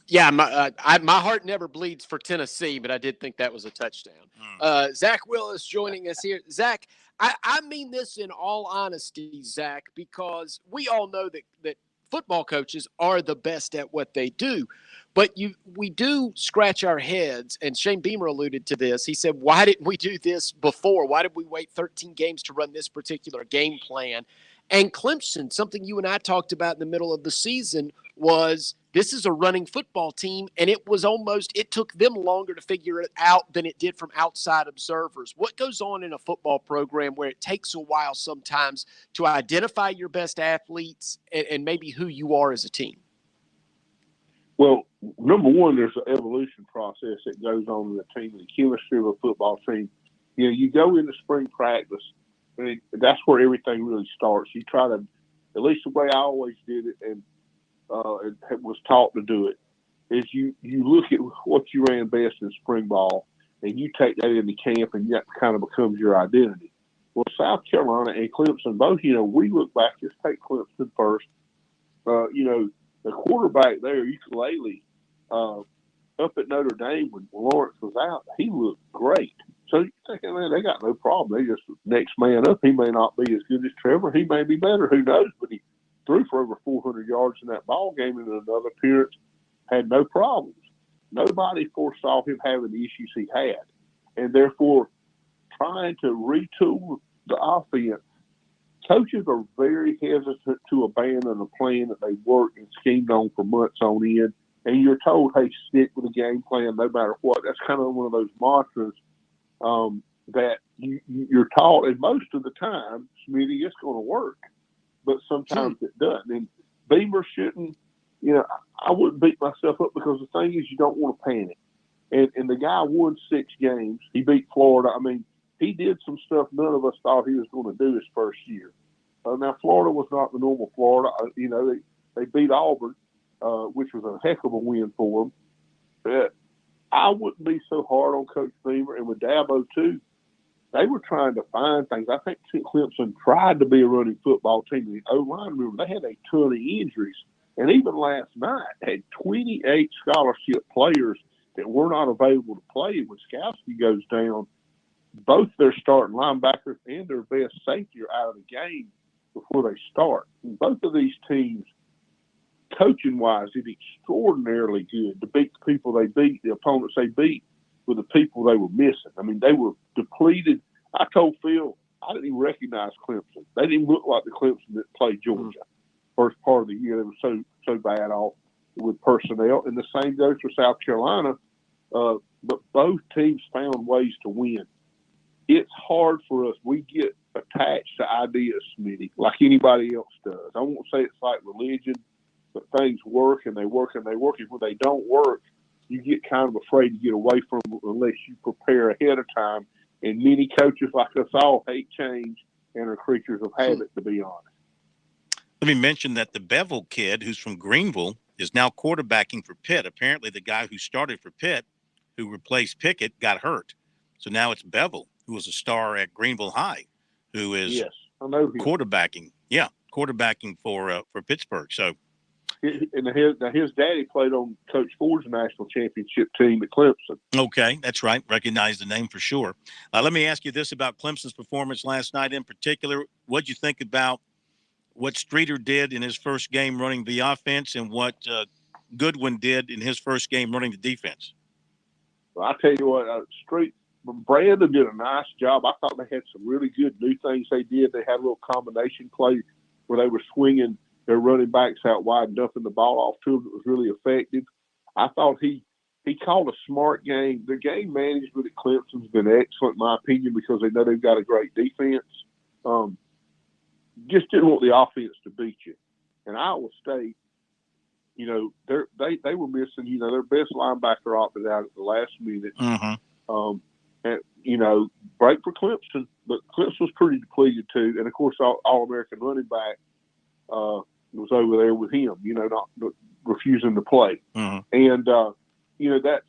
Yeah, my heart never bleeds for Tennessee, but I did think that was a touchdown. Zach Willis joining us here. Zach, I mean this in all honesty, Zach, because we all know that football coaches are the best at what they do. But we do scratch our heads, and Shane Beamer alluded to this. He said, why didn't we do this before? Why did we wait 13 games to run this particular game plan? And Clemson, something you and I talked about in the middle of the season, was this is a running football team, and it took them longer to figure it out than it did from outside observers. What goes on in a football program where it takes a while sometimes to identify your best athletes and maybe who you are as a team? Well, number one, there's an evolution process that goes on in the team, the chemistry of a football team. You know, you go into spring practice, and that's where everything really starts. You try to, at least the way I always did it, and was taught to do it, is you look at what you ran best in spring ball, and you take that into camp, and that kind of becomes your identity. Well, South Carolina and Clemson both, you know, we look back, just take Clemson first. You know, the quarterback there, Ukulele, up at Notre Dame when Lawrence was out, he looked great. So you think, man, they got no problem. They just next man up. He may not be as good as Trevor. He may be better. Who knows? But he threw for over 400 yards in that ball game, and in another appearance had no problems. Nobody foresaw him having the issues he had, and therefore trying to retool the offense. Coaches are very hesitant to abandon a plan that they worked and schemed on for months on end, and you're told, hey, stick with the game plan no matter what. That's kind of one of those mantras that you're taught, and most of the time, Smitty, it's going to work. But sometimes it doesn't. And Beamer shouldn't, you know, I wouldn't beat myself up, because the thing is, you don't want to panic. And the guy won 6 games. He beat Florida. I mean, he did some stuff none of us thought he was going to do his first year. Now, Florida was not the normal Florida. You know, they beat Auburn, which was a heck of a win for them. But I wouldn't be so hard on Coach Beamer, and with Dabo too. They were trying to find things. I think Clemson tried to be a running football team. The O-line, remember, they had a ton of injuries. And even last night, had 28 scholarship players that were not available to play. When Skowski goes down, both their starting linebackers and their best safety are out of the game before they start. And both of these teams, coaching-wise, did extraordinarily good to beat the people they beat, the opponents they beat, with the people they were missing. I mean, they were depleted. I told Phil, I didn't even recognize Clemson. They didn't look like the Clemson that played Georgia. First part of the year, they were so bad off with personnel. And the same goes for South Carolina. But both teams found ways to win. It's hard for us. We get attached to ideas, Smitty, like anybody else does. I won't say it's like religion, but things work and they work and they work. And when they don't work, you get kind of afraid to get away from them unless you prepare ahead of time. And many coaches like us all hate change and are creatures of habit, to be honest. Let me mention that the Bevel kid, who's from Greenville, is now quarterbacking for Pitt. Apparently the guy who started for Pitt, who replaced Pickett, got hurt. So now it's Bevel, who was a star at Greenville High, who is quarterbacking. Yeah, quarterbacking for Pittsburgh. So, and his daddy played on Coach Ford's national championship team at Clemson. Okay, that's right. Recognize the name for sure. Let me ask you this about Clemson's performance last night in particular. What'd you think about what Streeter did in his first game running the offense and what Goodwin did in his first game running the defense? Well, I tell you what, Brandon did a nice job. I thought they had some really good new things they did. They had a little combination play where they were swinging their running backs out wide and dumping the ball off to them. It was really effective. I thought he called a smart game. The game management at Clemson's been excellent, in my opinion, because they know they've got a great defense. Just didn't want the offense to beat you. And Iowa State, you know, they were missing, you know, their best linebacker opted out at the last minute. And, you know, break for Clemson, but Clemson was pretty depleted too. And of course, All-American running back was over there with him, you know, not refusing to play. And, you know, that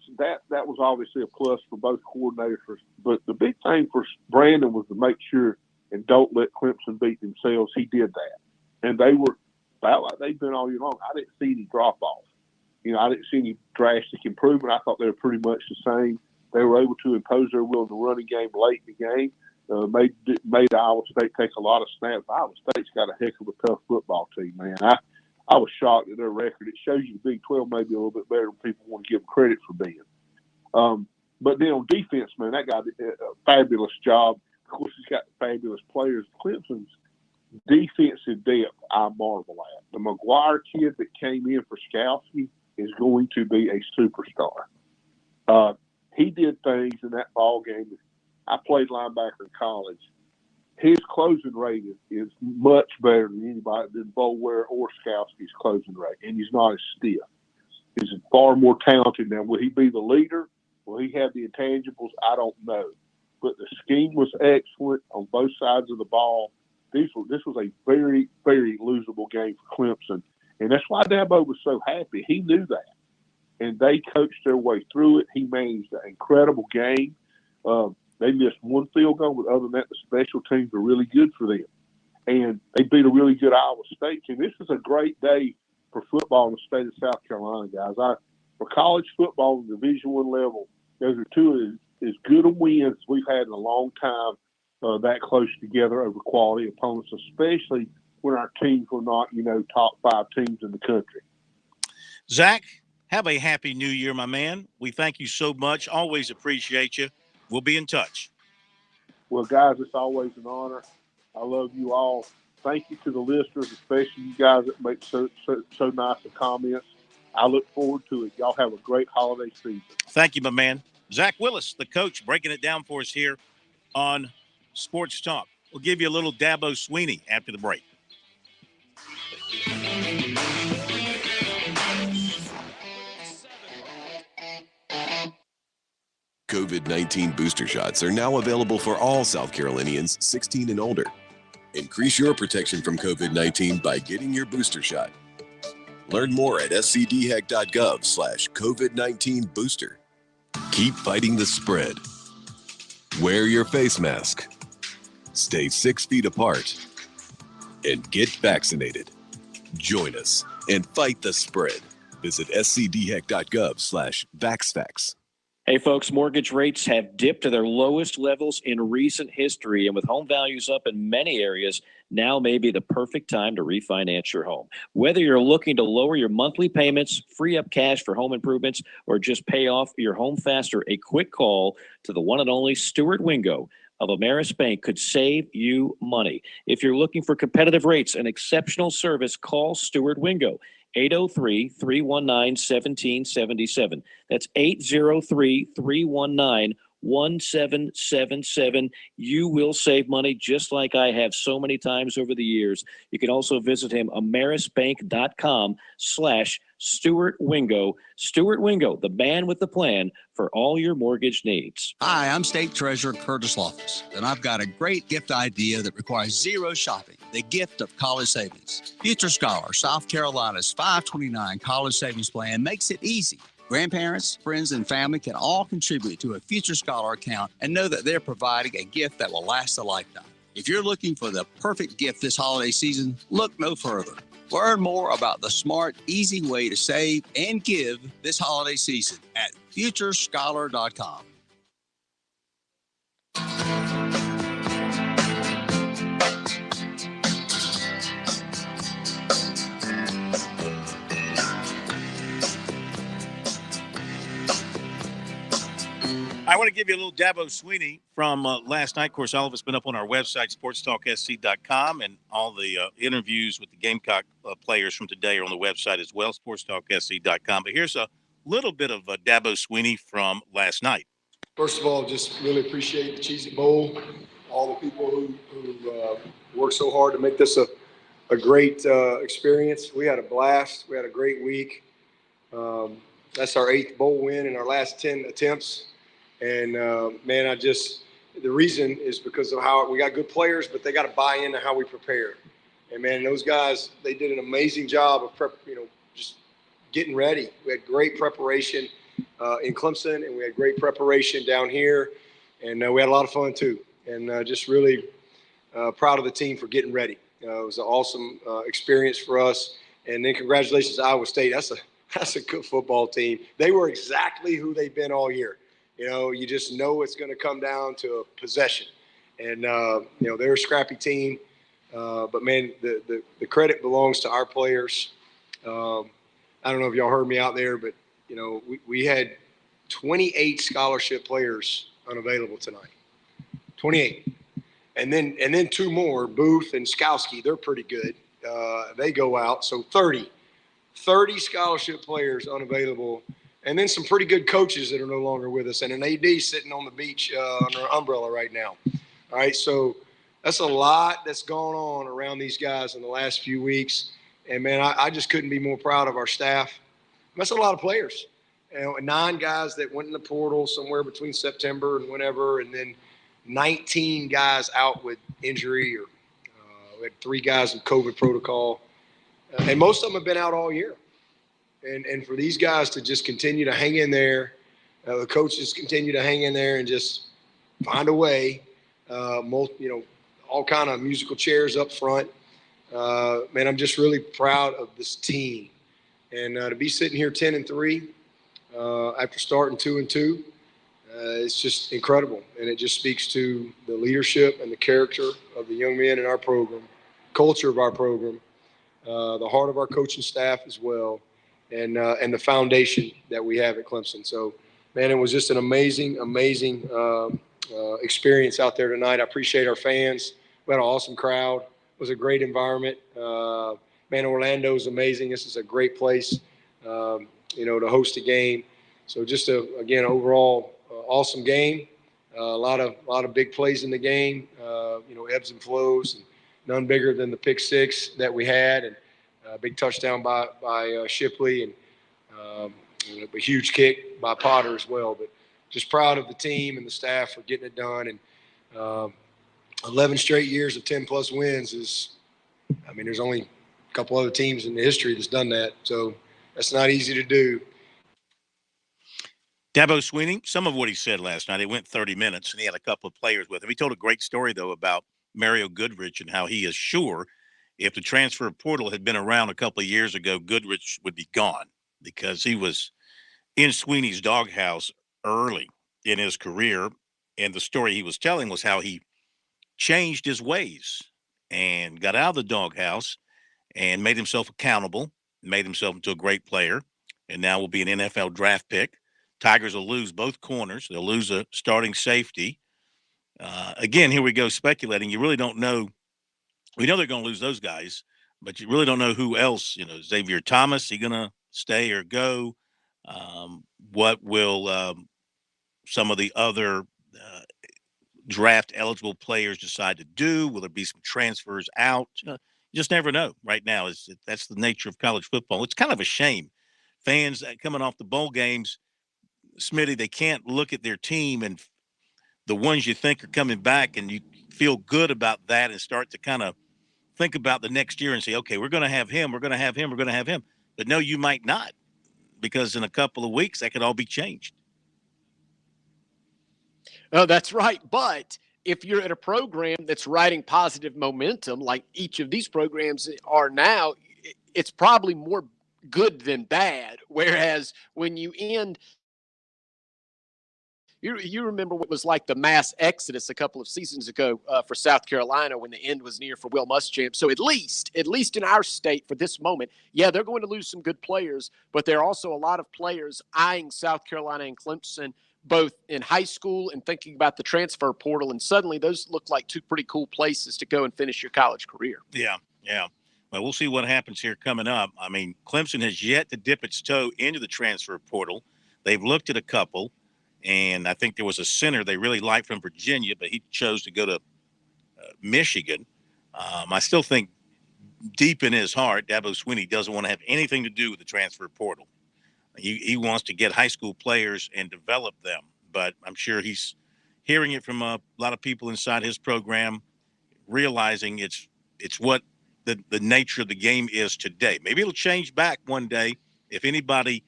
was obviously a plus for both coordinators. But the big thing for Brandon was to make sure and don't let Clemson beat themselves. He did that. And they about like they've been all year long. I didn't see any drop off. I didn't see any drastic improvement. I thought they were pretty much the same. They were able to impose their will in the running game late in the game. Made Iowa State take a lot of snaps. Iowa State's got a heck of a tough football team, man. I was shocked at their record. It shows you the Big 12 may be a little bit better than people want to give them credit for being. But then on defense, man, that guy did a fabulous job. Of course, he's got fabulous players. Clemson's defensive depth, I marvel at. The McGuire kid that came in for Skowski is going to be a superstar. He did things in that ball game. I played linebacker in college. His closing rate is much better than anybody than Boulware or Skowski's closing rate, and he's not as stiff. He's far more talented now. Will he be the leader? Will he have the intangibles? I don't know. But the scheme was excellent on both sides of the ball. This was a very, very losable game for Clemson, and that's why Dabo was so happy. He knew that, and they coached their way through it. He managed an incredible game. They missed one field goal, but other than that, the special teams were really good for them. And they beat a really good Iowa State team. This is a great day for football in the state of South Carolina, guys. For college football on the Division I level, those are two as good a wins we've had in a long time, that close together over quality opponents, especially when our teams were not, top 5 teams in the country. Zach, have a happy new year, my man. We thank you so much. Always appreciate you. We'll be in touch. Well, guys, it's always an honor. I love you all. Thank you to the listeners, especially you guys that make so nice of comments. I look forward to it. Y'all have a great holiday season. Thank you, my man. Zach Willis, the coach, breaking it down for us here on Sports Talk. We'll give you a little Dabo Sweeney after the break. COVID-19 booster shots are now available for all South Carolinians 16 and older. Increase your protection from COVID-19 by getting your booster shot. Learn more at scdhack.gov/COVID-19 booster. Keep fighting the spread. Wear your face mask. Stay 6 feet apart. And get vaccinated. Join us and fight the spread. Visit scdhack.gov/vaxfax. Hey, folks, mortgage rates have dipped to their lowest levels in recent history. And with home values up in many areas, now may be the perfect time to refinance your home. Whether you're looking to lower your monthly payments, free up cash for home improvements, or just pay off your home faster, a quick call to the one and only Stuart Wingo of Ameris Bank could save you money. If you're looking for competitive rates and exceptional service, call Stuart Wingo. 803-319-1777. That's 803-319-1777. You will save money just like I have so many times over the years. You can also visit him, amerisbank.com/Stuart Wingo. Stuart Wingo, the man with the plan for all your mortgage needs. Hi, I'm State Treasurer Curtis Loftus, and I've got a great gift idea that requires zero shopping. The gift of college savings. Future Scholar, South Carolina's 529 college savings plan makes it easy. Grandparents, friends, and family can all contribute to a Future Scholar account and know that they're providing a gift that will last a lifetime. If you're looking for the perfect gift this holiday season, look no further. Learn more about the smart, easy way to save and give this holiday season at futurescholar.com. I want to give you a little Dabo Sweeney from last night. Of course, all of it's been up on our website, SportsTalkSC.com, and all the interviews with the Gamecock players from today are on the website as well, SportsTalkSC.com. But here's a little bit of Dabo Sweeney from last night. First of all, just really appreciate the Cheez-It Bowl, all the people who worked so hard to make this a great experience. We had a blast. We had a great week. That's our 8th bowl win in our last 10 attempts. And, man, the reason is because of how we got good players, but they got to buy into how we prepare. And, man, those guys, they did an amazing job of just getting ready. We had great preparation in Clemson, and we had great preparation down here. And we had a lot of fun, too. And just really proud of the team for getting ready. It was an awesome experience for us. And then congratulations to Iowa State. That's a good football team. They were exactly who they've been all year. You just know it's going to come down to a possession. And, they're a scrappy team. But, man, the credit belongs to our players. I don't know if y'all heard me out there, but, we had 28 scholarship players unavailable tonight. 28. And then two more, Booth and Skowski. They're pretty good. They go out. So 30 scholarship players unavailable. And then some pretty good coaches that are no longer with us, and an AD sitting on the beach under an umbrella right now. All right, so that's a lot that's gone on around these guys in the last few weeks. And, man, I just couldn't be more proud of our staff. That's a lot of players. 9 guys that went in the portal somewhere between September and whenever, and then 19 guys out with injury, or we had 3 guys in COVID protocol. And most of them have been out all year. And for these guys to just continue to hang in there, the coaches continue to hang in there and just find a way, all kind of musical chairs up front. Man, I'm just really proud of this team. And to be sitting here 10-3 after starting 2-2, it's just incredible. And it just speaks to the leadership and the character of the young men in our program, culture of our program, the heart of our coaching staff as well, and the foundation that we have at Clemson. So, man, it was just an amazing experience out there tonight. I appreciate our fans. We had an awesome crowd. It was a great environment. Man, Orlando is amazing. This is a great place, to host a game. So just again, overall, awesome game. A lot of big plays in the game. Ebbs and flows, and none bigger than the pick 6 that we had, and a big touchdown by Shipley, and a huge kick by Potter as well. But just proud of the team and the staff for getting it done. And 11 straight years of 10-plus wins is, there's only a couple other teams in the history that's done that. So that's not easy to do. Dabo Swinney, some of what he said last night, it went 30 minutes, and he had a couple of players with him. He told a great story, though, about Mario Goodrich and how he is sure if the transfer portal had been around a couple of years ago, Goodrich would be gone, because he was in Sweeney's doghouse early in his career. And the story he was telling was how he changed his ways and got out of the doghouse and made himself accountable, made himself into a great player, and now will be an NFL draft pick. Tigers will lose both corners. They'll lose a starting safety. Again, here we go speculating. You really don't know. We know they're going to lose those guys, but you really don't know who else. Xavier Thomas, he going to stay or go? What will some of the other draft eligible players decide to do? Will there be some transfers out? You just never know right now. That's the nature of college football. It's kind of a shame. Fans coming off the bowl games, Smitty, they can't look at their team and the ones you think are coming back, and you feel good about that and start to kind of think about the next year and say, okay, we're going to have him, we're going to have him, we're going to have him. But no, you might not, because in a couple of weeks that could all be changed. Oh, that's right. But if you're at a program that's riding positive momentum, like each of these programs are now, it's probably more good than bad. Whereas when you end, you remember what was like the mass exodus a couple of seasons ago for South Carolina when the end was near for Will Muschamp. So at least in our state for this moment, yeah, they're going to lose some good players, but there are also a lot of players eyeing South Carolina and Clemson both in high school and thinking about the transfer portal. And suddenly those look like 2 pretty cool places to go and finish your college career. Yeah. Well, we'll see what happens here coming up. Clemson has yet to dip its toe into the transfer portal. They've looked at a couple. And I think there was a center they really liked from Virginia, but he chose to go to Michigan. I still think deep in his heart, Dabo Swinney doesn't want to have anything to do with the transfer portal. He wants to get high school players and develop them. But I'm sure he's hearing it from a lot of people inside his program, realizing it's what the nature of the game is today. Maybe it'll change back one day if anybody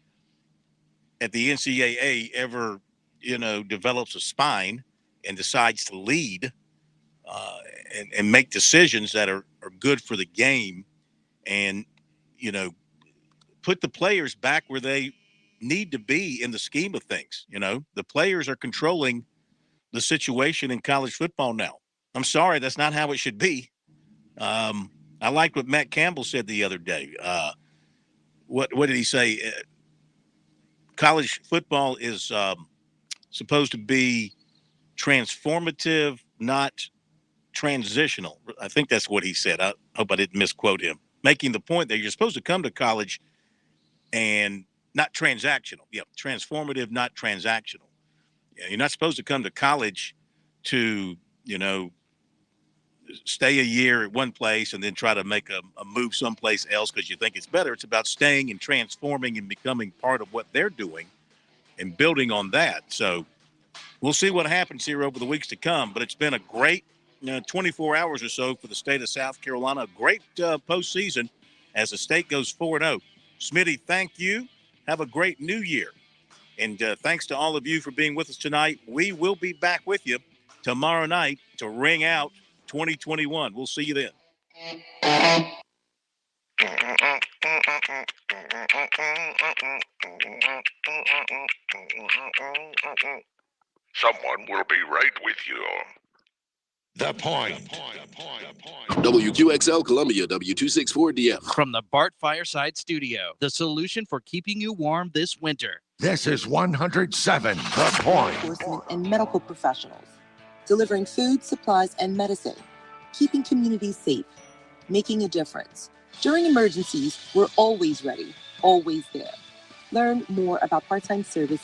at the NCAA ever develops a spine and decides to lead and make decisions that are good for the game, and put the players back where they need to be in the scheme of things. The players are controlling the situation in college football now. I'm sorry, that's not how it should be. I like what Matt Campbell said the other day. What did he say? College football is supposed to be transformative, not transitional. I think that's what he said. I hope I didn't misquote him. Making the point that you're supposed to come to college and not transactional. Yeah, transformative, not transactional. Yeah, you're not supposed to come to college to, stay a year at one place and then try to make a move someplace else because you think it's better. It's about staying and transforming and becoming part of what they're doing and building on that. So we'll see what happens here over the weeks to come. But it's been a great 24 hours or so for the state of South Carolina. A great postseason as the state goes 4-0. Smitty, thank you. Have a great new year. And thanks to all of you for being with us tonight. We will be back with you tomorrow night to ring out 2021. We'll see you then. Someone will be right with you. The Point. WQXL Columbia, W264DF. From the Bart Fireside Studio, the solution for keeping you warm this winter. This is 107 The Point. Enforcement and medical professionals, delivering food, supplies, and medicine, keeping communities safe, making a difference. During emergencies, we're always ready, always there. Learn more about part-time service